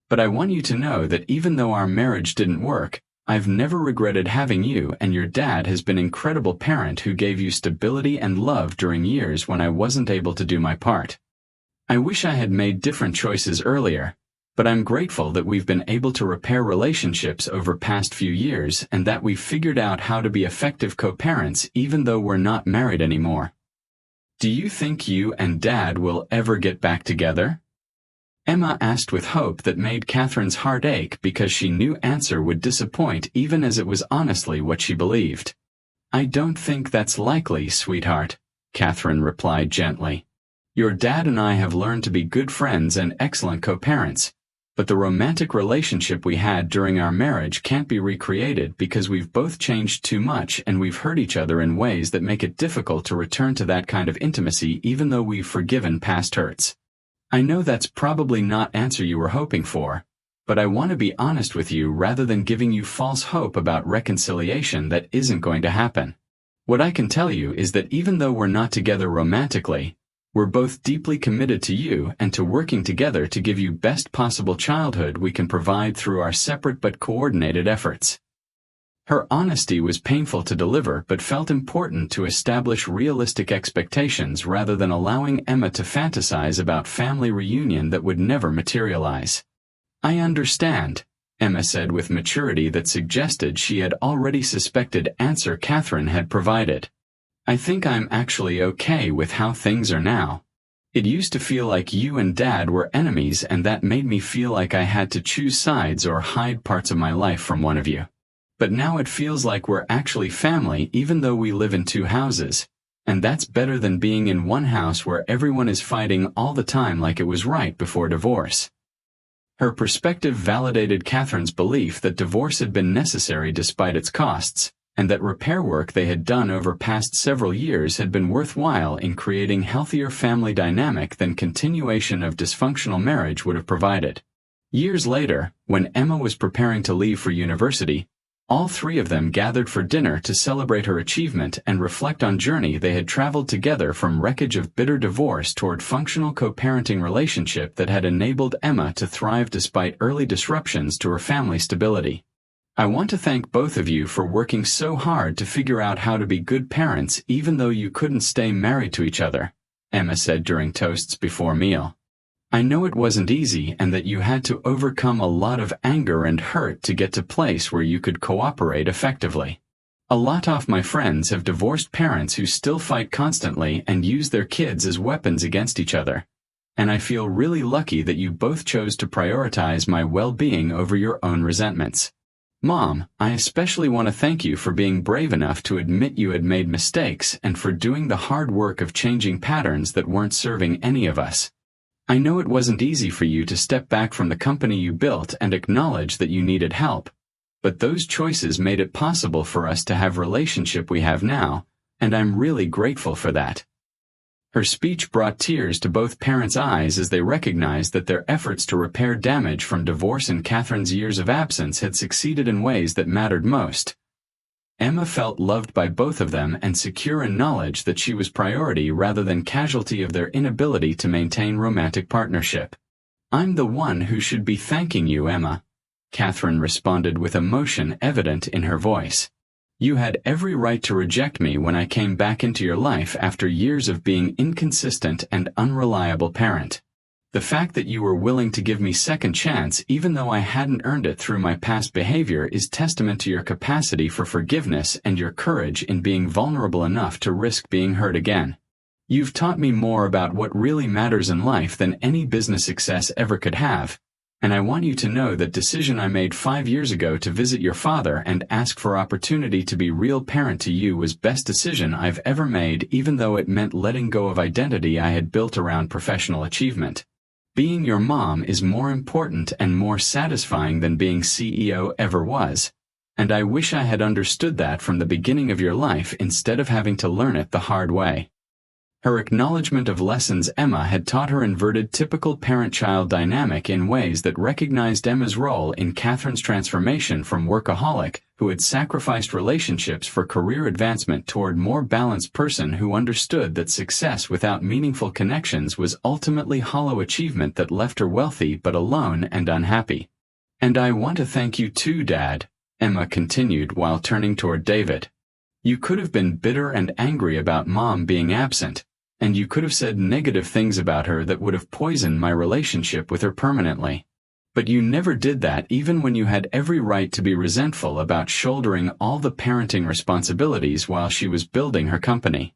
But I want you to know that even though our marriage didn't work, I've never regretted having you, and your dad has been an incredible parent who gave you stability and love during years when I wasn't able to do my part. I wish I had made different choices earlier, but I'm grateful that we've been able to repair relationships over past few years and that we've figured out how to be effective co-parents even though we're not married anymore. Do you think you and Dad will ever get back together?" Emma asked with hope that made Catherine's heart ache because she knew answer would disappoint even as it was honestly what she believed. "I don't think that's likely, sweetheart," Catherine replied gently. "Your dad and I have learned to be good friends and excellent co-parents, But the romantic relationship we had during our marriage can't be recreated because we've both changed too much and we've hurt each other in ways that make it difficult to return to that kind of intimacy even though we've forgiven past hurts. I know that's probably not the answer you were hoping for, but I want to be honest with you rather than giving you false hope about reconciliation that isn't going to happen. What I can tell you is that even though we're not together romantically, we're both deeply committed to you and to working together to give you best possible childhood we can provide through our separate but coordinated efforts. Her honesty was painful to deliver but felt important to establish realistic expectations rather than allowing Emma to fantasize about family reunion that would never materialize. I understand, Emma said with maturity that suggested she had already suspected answer Catherine had provided. I think I'm actually okay with how things are now. It used to feel like you and Dad were enemies and that made me feel like I had to choose sides or hide parts of my life from one of you. But now it feels like we're actually family even though we live in two houses, and that's better than being in one house where everyone is fighting all the time like it was right before divorce. Her perspective validated Catherine's belief that divorce had been necessary despite its costs, and that repair work they had done over past several years had been worthwhile in creating healthier family dynamic than continuation of dysfunctional marriage would have provided. Years later, when Emma was preparing to leave for university, all three of them gathered for dinner to celebrate her achievement and reflect on journey they had traveled together from wreckage of bitter divorce toward functional co-parenting relationship that had enabled Emma to thrive despite early disruptions to her family stability. I want to thank both of you for working so hard to figure out how to be good parents even though you couldn't stay married to each other, Emma said during toasts before meal. I know it wasn't easy and that you had to overcome a lot of anger and hurt to get to a place where you could cooperate effectively. A lot of my friends have divorced parents who still fight constantly and use their kids as weapons against each other. And I feel really lucky that you both chose to prioritize my well-being over your own resentments. Mom, I especially want to thank you for being brave enough to admit you had made mistakes and for doing the hard work of changing patterns that weren't serving any of us. I know it wasn't easy for you to step back from the company you built and acknowledge that you needed help, but those choices made it possible for us to have the relationship we have now, and I'm really grateful for that. Her speech brought tears to both parents' eyes as they recognized that their efforts to repair damage from divorce and Catherine's years of absence had succeeded in ways that mattered most. Emma felt loved by both of them and secure in knowledge that she was priority rather than casualty of their inability to maintain romantic partnership. I'm the one who should be thanking you, Emma, Catherine responded with emotion evident in her voice. You had every right to reject me when I came back into your life after years of being inconsistent and unreliable parent. The fact that you were willing to give me second chance even though I hadn't earned it through my past behavior is testament to your capacity for forgiveness and your courage in being vulnerable enough to risk being hurt again. You've taught me more about what really matters in life than any business success ever could have. And I want you to know that decision I made 5 years ago to visit your father and ask for opportunity to be real parent to you was best decision I've ever made even though it meant letting go of identity I had built around professional achievement. Being your mom is more important and more satisfying than being CEO ever was. And I wish I had understood that from the beginning of your life instead of having to learn it the hard way. Her acknowledgement of lessons Emma had taught her inverted typical parent-child dynamic in ways that recognized Emma's role in Catherine's transformation from workaholic, who had sacrificed relationships for career advancement toward more balanced person who understood that success without meaningful connections was ultimately hollow achievement that left her wealthy but alone and unhappy. And I want to thank you too, Dad, Emma continued while turning toward David. You could have been bitter and angry about Mom being absent, and you could have said negative things about her that would have poisoned my relationship with her permanently. But you never did that even when you had every right to be resentful about shouldering all the parenting responsibilities while she was building her company.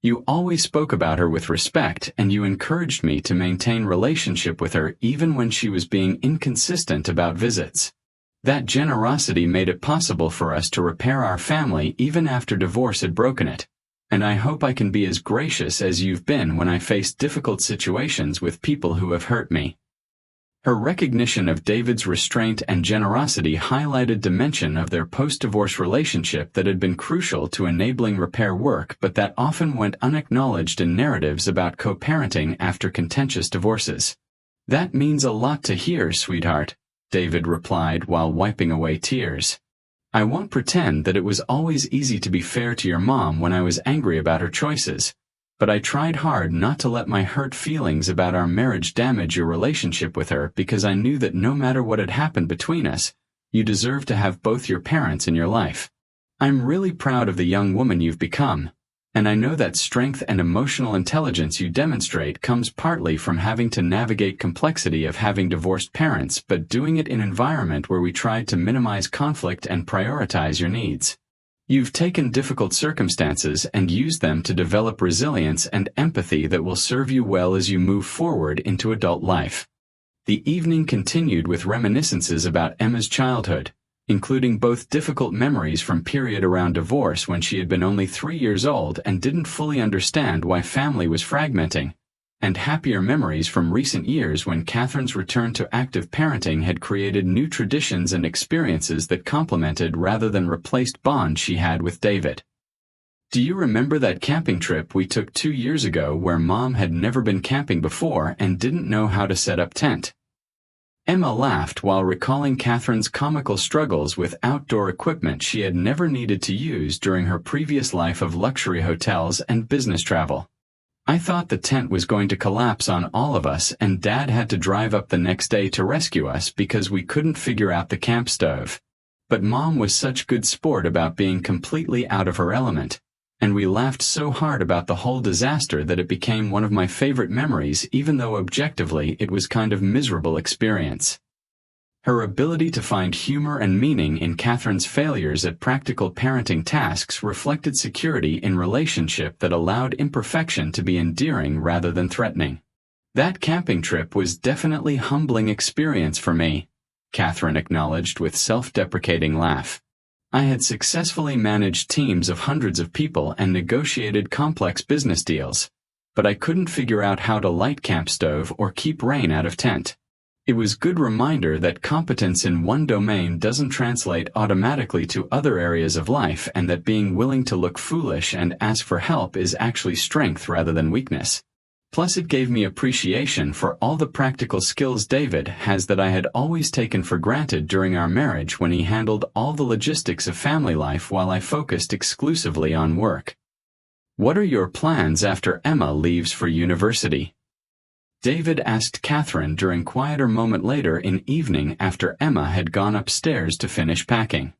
You always spoke about her with respect and you encouraged me to maintain relationship with her even when she was being inconsistent about visits. That generosity made it possible for us to repair our family even after divorce had broken it. And I hope I can be as gracious as you've been when I face difficult situations with people who have hurt me. Her recognition of David's restraint and generosity highlighted a dimension of their post-divorce relationship that had been crucial to enabling repair work but that often went unacknowledged in narratives about co-parenting after contentious divorces. "That means a lot to hear, sweetheart," David replied while wiping away tears. "I won't pretend that it was always easy to be fair to your mom when I was angry about her choices. But I tried hard not to let my hurt feelings about our marriage damage your relationship with her because I knew that no matter what had happened between us, you deserve to have both your parents in your life. I'm really proud of the young woman you've become, and I know that strength and emotional intelligence you demonstrate comes partly from having to navigate complexity of having divorced parents but doing it in an environment where we tried to minimize conflict and prioritize your needs. You've taken difficult circumstances and used them to develop resilience and empathy that will serve you well as you move forward into adult life." The evening continued with reminiscences about Emma's childhood, including both difficult memories from period around divorce when she had been only 3 years old and didn't fully understand why family was fragmenting, and happier memories from recent years when Catherine's return to active parenting had created new traditions and experiences that complemented rather than replaced bonds she had with David. "Do you remember that camping trip we took 2 years ago where Mom had never been camping before and didn't know how to set up tent?" Emma laughed while recalling Catherine's comical struggles with outdoor equipment she had never needed to use during her previous life of luxury hotels and business travel. "I thought the tent was going to collapse on all of us and Dad had to drive up the next day to rescue us because we couldn't figure out the camp stove. But Mom was such good sport about being completely out of her element, and we laughed so hard about the whole disaster that it became one of my favorite memories even though objectively it was kind of miserable experience." Her ability to find humor and meaning in Catherine's failures at practical parenting tasks reflected security in relationship that allowed imperfection to be endearing rather than threatening. "That camping trip was definitely a humbling experience for me," Catherine acknowledged with self-deprecating laugh. "I had successfully managed teams of hundreds of people and negotiated complex business deals, but I couldn't figure out how to light camp stove or keep rain out of tent. It was a good reminder that competence in one domain doesn't translate automatically to other areas of life and that being willing to look foolish and ask for help is actually strength rather than weakness. Plus it gave me appreciation for all the practical skills David has that I had always taken for granted during our marriage when he handled all the logistics of family life while I focused exclusively on work." "What are your plans after Emma leaves for university?" David asked Catherine during quieter moment later in evening after Emma had gone upstairs to finish packing.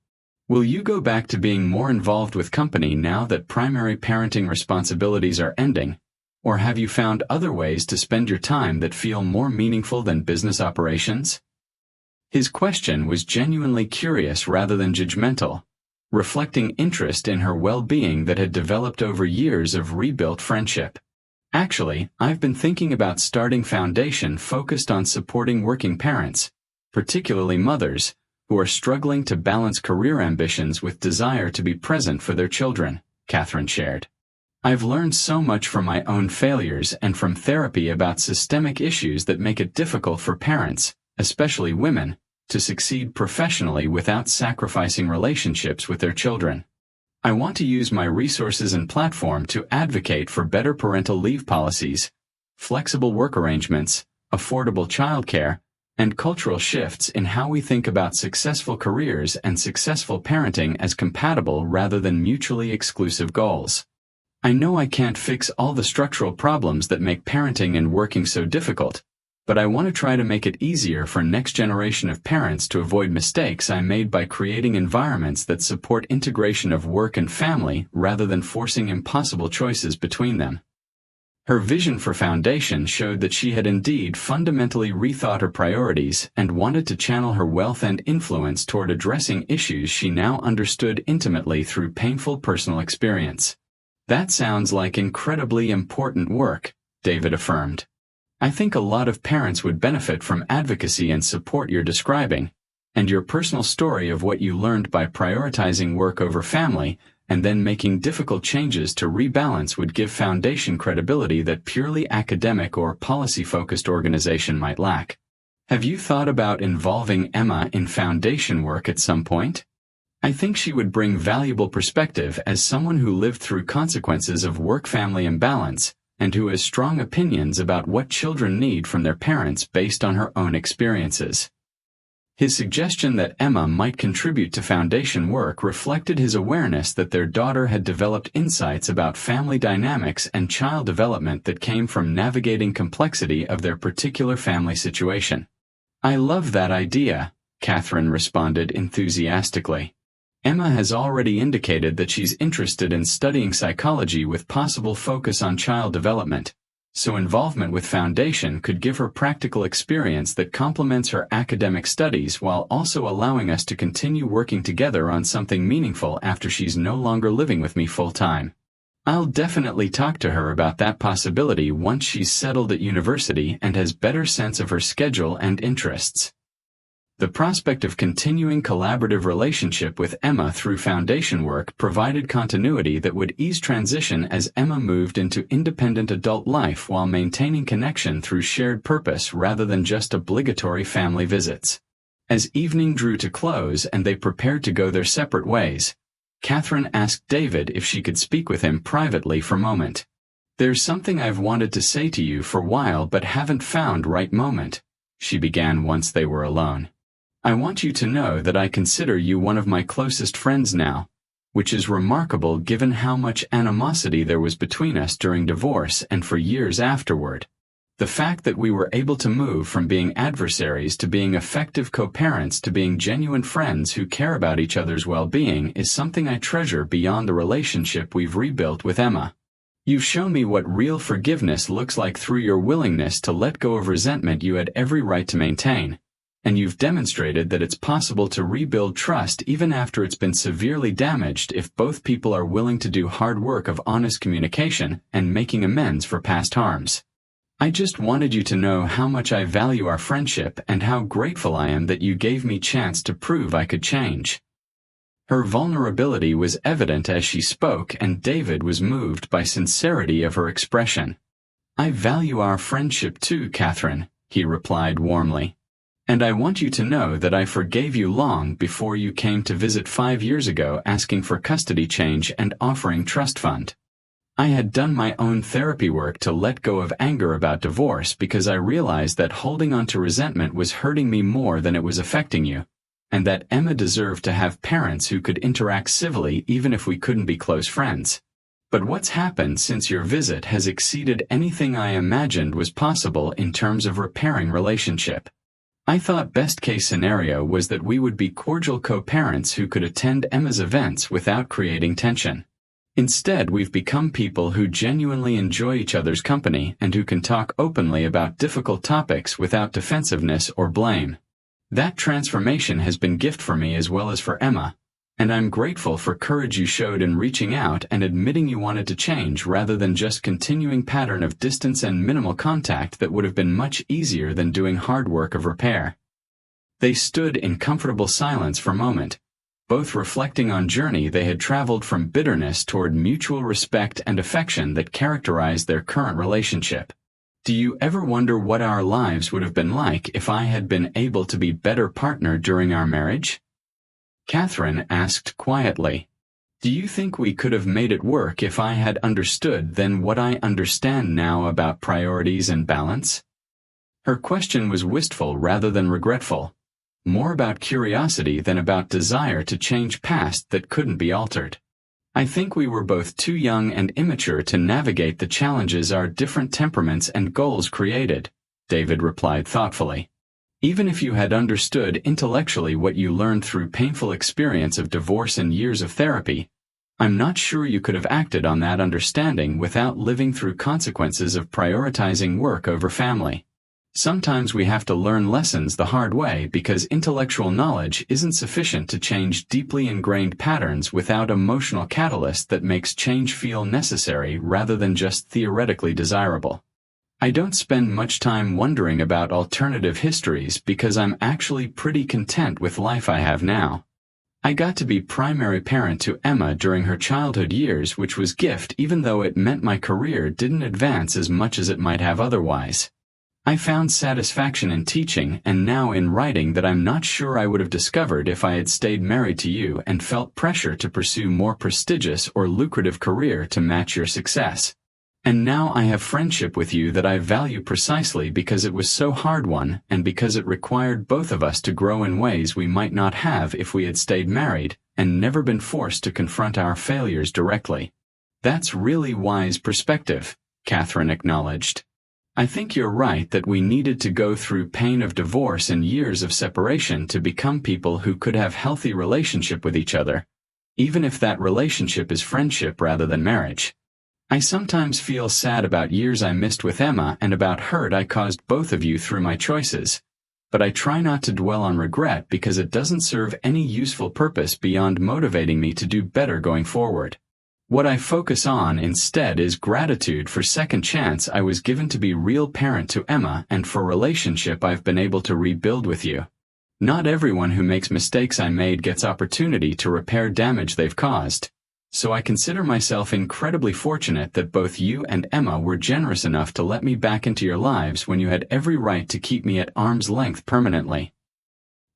"Will you go back to being more involved with company now that primary parenting responsibilities are ending? Or have you found other ways to spend your time that feel more meaningful than business operations?" His question was genuinely curious rather than judgmental, reflecting interest in her well-being that had developed over years of rebuilt friendship. "Actually, I've been thinking about starting a foundation focused on supporting working parents, particularly mothers, who are struggling to balance career ambitions with desire to be present for their children," Catherine shared. "I've learned so much from my own failures and from therapy about systemic issues that make it difficult for parents, especially women, to succeed professionally without sacrificing relationships with their children. I want to use my resources and platform to advocate for better parental leave policies, flexible work arrangements, affordable childcare, and cultural shifts in how we think about successful careers and successful parenting as compatible rather than mutually exclusive goals. I know I can't fix all the structural problems that make parenting and working so difficult, but I want to try to make it easier for next generation of parents to avoid mistakes I made by creating environments that support integration of work and family rather than forcing impossible choices between them." Her vision for foundation showed that she had indeed fundamentally rethought her priorities and wanted to channel her wealth and influence toward addressing issues she now understood intimately through painful personal experience. "That sounds like incredibly important work," David affirmed. "I think a lot of parents would benefit from advocacy and support you're describing, and your personal story of what you learned by prioritizing work over family and then making difficult changes to rebalance would give foundation credibility that purely academic or policy-focused organization might lack." Have you thought about involving Emma in foundation work at some point? I think she would bring valuable perspective as someone who lived through consequences of work-family imbalance and who has strong opinions about what children need from their parents based on her own experiences. His suggestion that Emma might contribute to foundation work reflected his awareness that their daughter had developed insights about family dynamics and child development that came from navigating complexity of their particular family situation. I love that idea, Catherine responded enthusiastically. Emma has already indicated that she's interested in studying psychology with possible focus on child development, so involvement with foundation could give her practical experience that complements her academic studies while also allowing us to continue working together on something meaningful after she's no longer living with me full-time. I'll definitely talk to her about that possibility once she's settled at university and has better sense of her schedule and interests. The prospect of continuing collaborative relationship with Emma through foundation work provided continuity that would ease transition as Emma moved into independent adult life while maintaining connection through shared purpose rather than just obligatory family visits. As evening drew to close and they prepared to go their separate ways, Catherine asked David if she could speak with him privately for a moment. "There's something I've wanted to say to you for a while but haven't found right moment," she began once they were alone. "I want you to know that I consider you one of my closest friends now, which is remarkable given how much animosity there was between us during divorce and for years afterward. The fact that we were able to move from being adversaries to being effective co-parents to being genuine friends who care about each other's well-being is something I treasure beyond the relationship we've rebuilt with Emma. You've shown me what real forgiveness looks like through your willingness to let go of resentment you had every right to maintain, and you've demonstrated that it's possible to rebuild trust even after it's been severely damaged if both people are willing to do hard work of honest communication and making amends for past harms. I just wanted you to know how much I value our friendship and how grateful I am that you gave me chance to prove I could change." Her vulnerability was evident as she spoke, and David was moved by sincerity of her expression. "I value our friendship too, Catherine," he replied warmly. "And I want you to know that I forgave you long before you came to visit 5 years ago asking for custody change and offering trust fund. I had done my own therapy work to let go of anger about divorce because I realized that holding on to resentment was hurting me more than it was affecting you, and that Emma deserved to have parents who could interact civilly even if we couldn't be close friends. But what's happened since your visit has exceeded anything I imagined was possible in terms of repairing relationship. I thought best-case scenario was that we would be cordial co-parents who could attend Emma's events without creating tension. Instead, we've become people who genuinely enjoy each other's company and who can talk openly about difficult topics without defensiveness or blame. That transformation has been a gift for me as well as for Emma, and I'm grateful for courage you showed in reaching out and admitting you wanted to change rather than just continuing pattern of distance and minimal contact that would have been much easier than doing hard work of repair." They stood in comfortable silence for a moment, both reflecting on journey they had traveled from bitterness toward mutual respect and affection that characterized their current relationship. "Do you ever wonder what our lives would have been like if I had been able to be better partner during our marriage?" Catherine asked quietly. "Do you think we could have made it work if I had understood then what I understand now about priorities and balance?" Her question was wistful rather than regretful, more about curiosity than about desire to change past that couldn't be altered. "I think we were both too young and immature to navigate the challenges our different temperaments and goals created," David replied thoughtfully. "Even if you had understood intellectually what you learned through painful experience of divorce and years of therapy, I'm not sure you could have acted on that understanding without living through consequences of prioritizing work over family. Sometimes we have to learn lessons the hard way because intellectual knowledge isn't sufficient to change deeply ingrained patterns without emotional catalyst that makes change feel necessary rather than just theoretically desirable. I don't spend much time wondering about alternative histories because I'm actually pretty content with life I have now. I got to be primary parent to Emma during her childhood years, which was gift even though it meant my career didn't advance as much as it might have otherwise. I found satisfaction in teaching and now in writing that I'm not sure I would have discovered if I had stayed married to you and felt pressure to pursue more prestigious or lucrative career to match your success. And now I have friendship with you that I value precisely because it was so hard-won and because it required both of us to grow in ways we might not have if we had stayed married and never been forced to confront our failures directly. That's really wise perspective, Catherine acknowledged. I think you're right that we needed to go through pain of divorce and years of separation to become people who could have healthy relationship with each other, even if that relationship is friendship rather than marriage. I sometimes feel sad about years I missed with Emma and about hurt I caused both of you through my choices, but I try not to dwell on regret because it doesn't serve any useful purpose beyond motivating me to do better going forward. What I focus on instead is gratitude for second chance I was given to be real parent to Emma and for relationship I've been able to rebuild with you. Not everyone who makes mistakes I made gets opportunity to repair damage they've caused, so I consider myself incredibly fortunate that both you and Emma were generous enough to let me back into your lives when you had every right to keep me at arm's length permanently.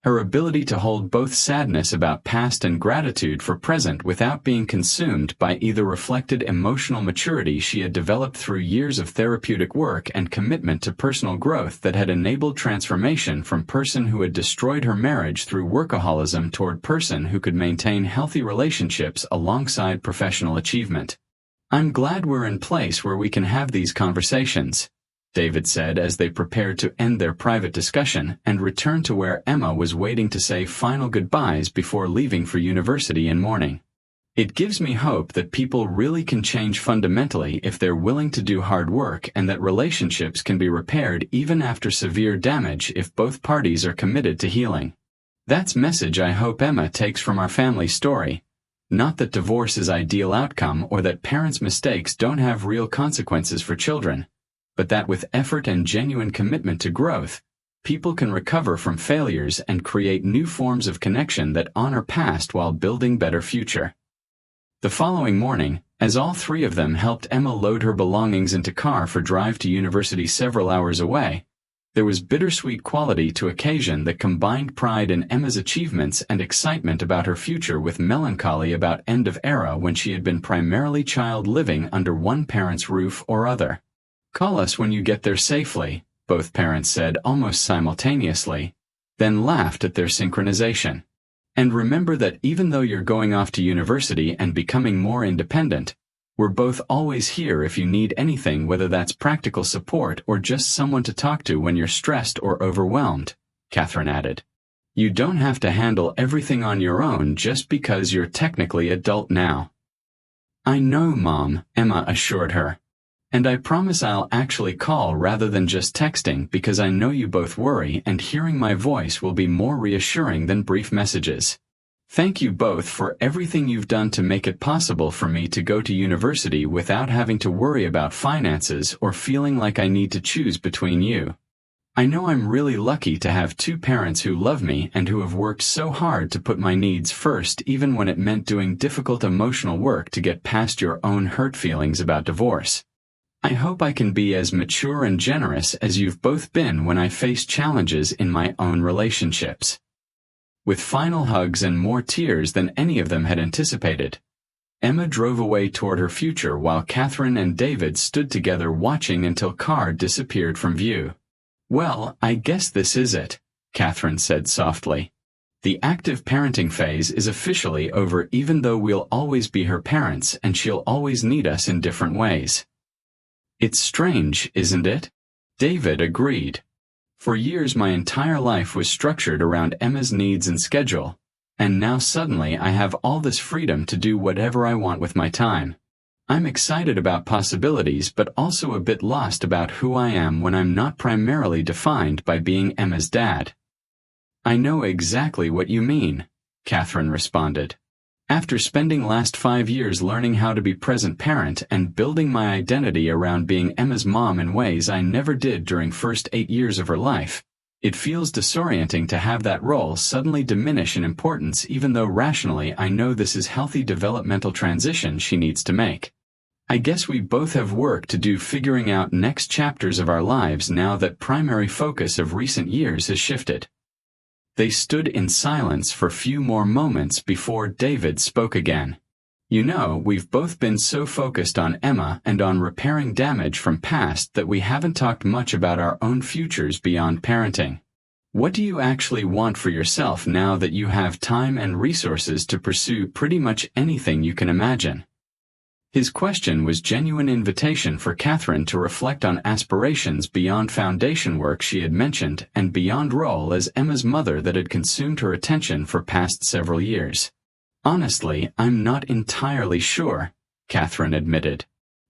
Her ability to hold both sadness about past and gratitude for present without being consumed by either reflected emotional maturity she had developed through years of therapeutic work and commitment to personal growth that had enabled transformation from person who had destroyed her marriage through workaholism toward person who could maintain healthy relationships alongside professional achievement. I'm glad we're in place where we can have these conversations, David said as they prepared to end their private discussion and return to where Emma was waiting to say final goodbyes before leaving for university in morning. It gives me hope that people really can change fundamentally if they're willing to do hard work and that relationships can be repaired even after severe damage if both parties are committed to healing. That's message I hope Emma takes from our family story. Not that divorce is ideal outcome or that parents' mistakes don't have real consequences for children, but that with effort and genuine commitment to growth, people can recover from failures and create new forms of connection that honor past while building better future. The following morning, as all three of them helped Emma load her belongings into car for drive to university several hours away, there was bittersweet quality to occasion that combined pride in Emma's achievements and excitement about her future with melancholy about end of era when she had been primarily child living under one parent's roof or other. Call us when you get there safely, both parents said almost simultaneously, then laughed at their synchronization. And remember that even though you're going off to university and becoming more independent, we're both always here if you need anything, whether that's practical support or just someone to talk to when you're stressed or overwhelmed, Catherine added. You don't have to handle everything on your own just because you're technically adult now. I know, Mom, Emma assured her. And I promise I'll actually call rather than just texting because I know you both worry and hearing my voice will be more reassuring than brief messages. Thank you both for everything you've done to make it possible for me to go to university without having to worry about finances or feeling like I need to choose between you. I know I'm really lucky to have two parents who love me and who have worked so hard to put my needs first even when it meant doing difficult emotional work to get past your own hurt feelings about divorce. I hope I can be as mature and generous as you've both been when I face challenges in my own relationships. With final hugs and more tears than any of them had anticipated, Emma drove away toward her future while Catherine and David stood together watching until car disappeared from view. Well, I guess this is it, Catherine said softly. The active parenting phase is officially over even though we'll always be her parents and she'll always need us in different ways. It's strange, isn't it? David agreed. For years my entire life was structured around Emma's needs and schedule, and now suddenly I have all this freedom to do whatever I want with my time. I'm excited about possibilities but also a bit lost about who I am when I'm not primarily defined by being Emma's dad. I know exactly what you mean, Catherine responded. After spending last 5 years learning how to be present parent and building my identity around being Emma's mom in ways I never did during first 8 years of her life, it feels disorienting to have that role suddenly diminish in importance even though rationally I know this is healthy developmental transition she needs to make. I guess we both have work to do figuring out next chapters of our lives now that primary focus of recent years has shifted." They stood in silence for few more moments before David spoke again. "You know, we've both been so focused on Emma and on repairing damage from past that we haven't talked much about our own futures beyond parenting. What do you actually want for yourself now that you have time and resources to pursue pretty much anything you can imagine?" His question was genuine invitation for Catherine to reflect on aspirations beyond foundation work she had mentioned and beyond role as Emma's mother that had consumed her attention for past several years. "Honestly, I'm not entirely sure," Catherine admitted.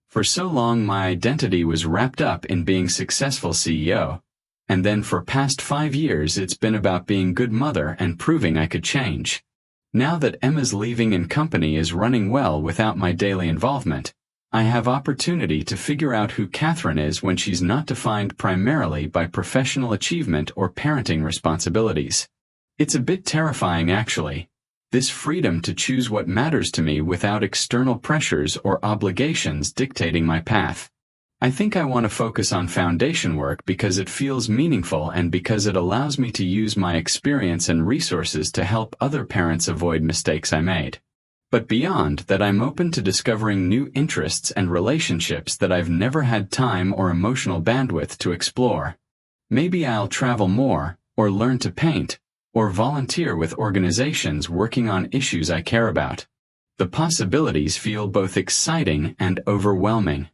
"For so long my identity was wrapped up in being successful CEO, and then for past 5 years it's been about being good mother and proving I could change. Now that Emma's leaving and company is running well without my daily involvement, I have opportunity to figure out who Catherine is when she's not defined primarily by professional achievement or parenting responsibilities. It's a bit terrifying actually. This freedom to choose what matters to me without external pressures or obligations dictating my path. I think I want to focus on foundation work because it feels meaningful and because it allows me to use my experience and resources to help other parents avoid mistakes I made. But beyond that, I'm open to discovering new interests and relationships that I've never had time or emotional bandwidth to explore. Maybe I'll travel more, or learn to paint, or volunteer with organizations working on issues I care about. The possibilities feel both exciting and overwhelming."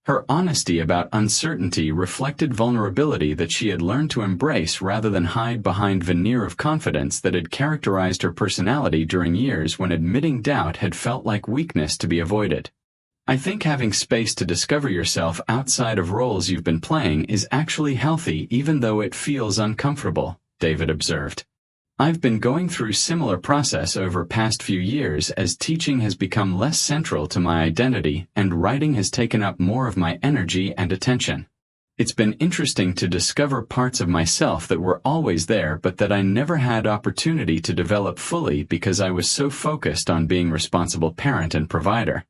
Her honesty about uncertainty reflected vulnerability that she had learned to embrace rather than hide behind veneer of confidence that had characterized her personality during years when admitting doubt had felt like weakness to be avoided. "I think having space to discover yourself outside of roles you've been playing is actually healthy even though it feels uncomfortable," David observed. "I've been going through similar process over past few years as teaching has become less central to my identity and writing has taken up more of my energy and attention. It's been interesting to discover parts of myself that were always there but that I never had opportunity to develop fully because I was so focused on being responsible parent and provider.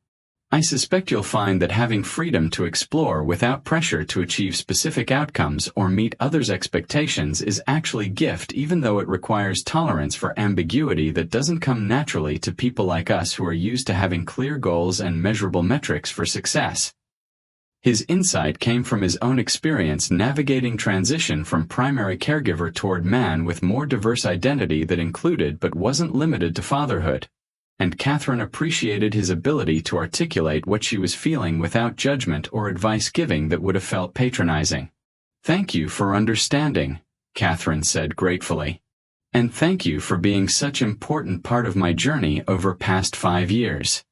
I suspect you'll find that having freedom to explore without pressure to achieve specific outcomes or meet others' expectations is actually a gift even though it requires tolerance for ambiguity that doesn't come naturally to people like us who are used to having clear goals and measurable metrics for success." His insight came from his own experience navigating transition from primary caregiver toward man with more diverse identity that included but wasn't limited to fatherhood. And Catherine appreciated his ability to articulate what she was feeling without judgment or advice-giving that would have felt patronizing. "Thank you for understanding," Catherine said gratefully. "And thank you for being such an important part of my journey over past 5 years.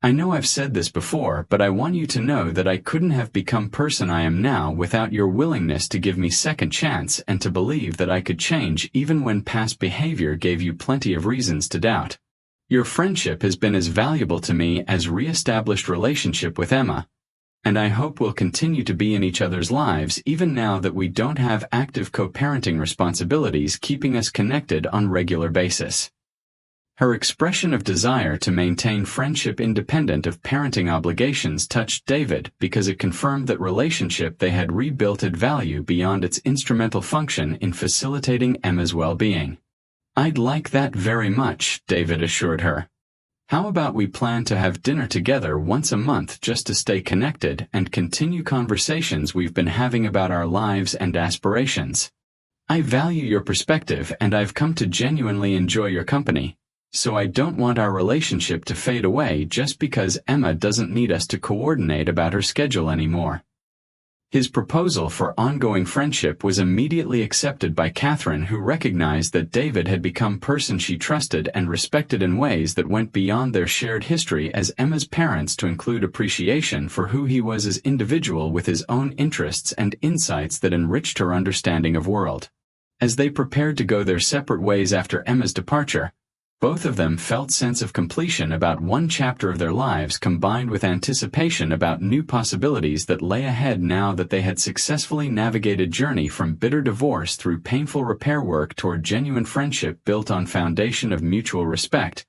I know I've said this before, but I want you to know that I couldn't have become person I am now without your willingness to give me second chance and to believe that I could change even when past behavior gave you plenty of reasons to doubt. Your friendship has been as valuable to me as re-established relationship with Emma, and I hope we'll continue to be in each other's lives even now that we don't have active co-parenting responsibilities keeping us connected on regular basis." Her expression of desire to maintain friendship independent of parenting obligations touched David because it confirmed that relationship they had rebuilt had value beyond its instrumental function in facilitating Emma's well-being. "I'd like that very much," David assured her. "How about we plan to have dinner together once a month just to stay connected and continue conversations we've been having about our lives and aspirations? I value your perspective and I've come to genuinely enjoy your company, so I don't want our relationship to fade away just because Emma doesn't need us to coordinate about her schedule anymore." His proposal for ongoing friendship was immediately accepted by Catherine, who recognized that David had become person she trusted and respected in ways that went beyond their shared history as Emma's parents to include appreciation for who he was as individual with his own interests and insights that enriched her understanding of world. As they prepared to go their separate ways after Emma's departure, both of them felt sense of completion about one chapter of their lives combined with anticipation about new possibilities that lay ahead now that they had successfully navigated journey from bitter divorce through painful repair work toward genuine friendship built on foundation of mutual respect,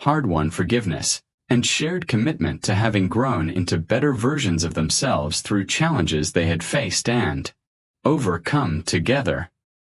hard-won forgiveness, and shared commitment to having grown into better versions of themselves through challenges they had faced and overcome together.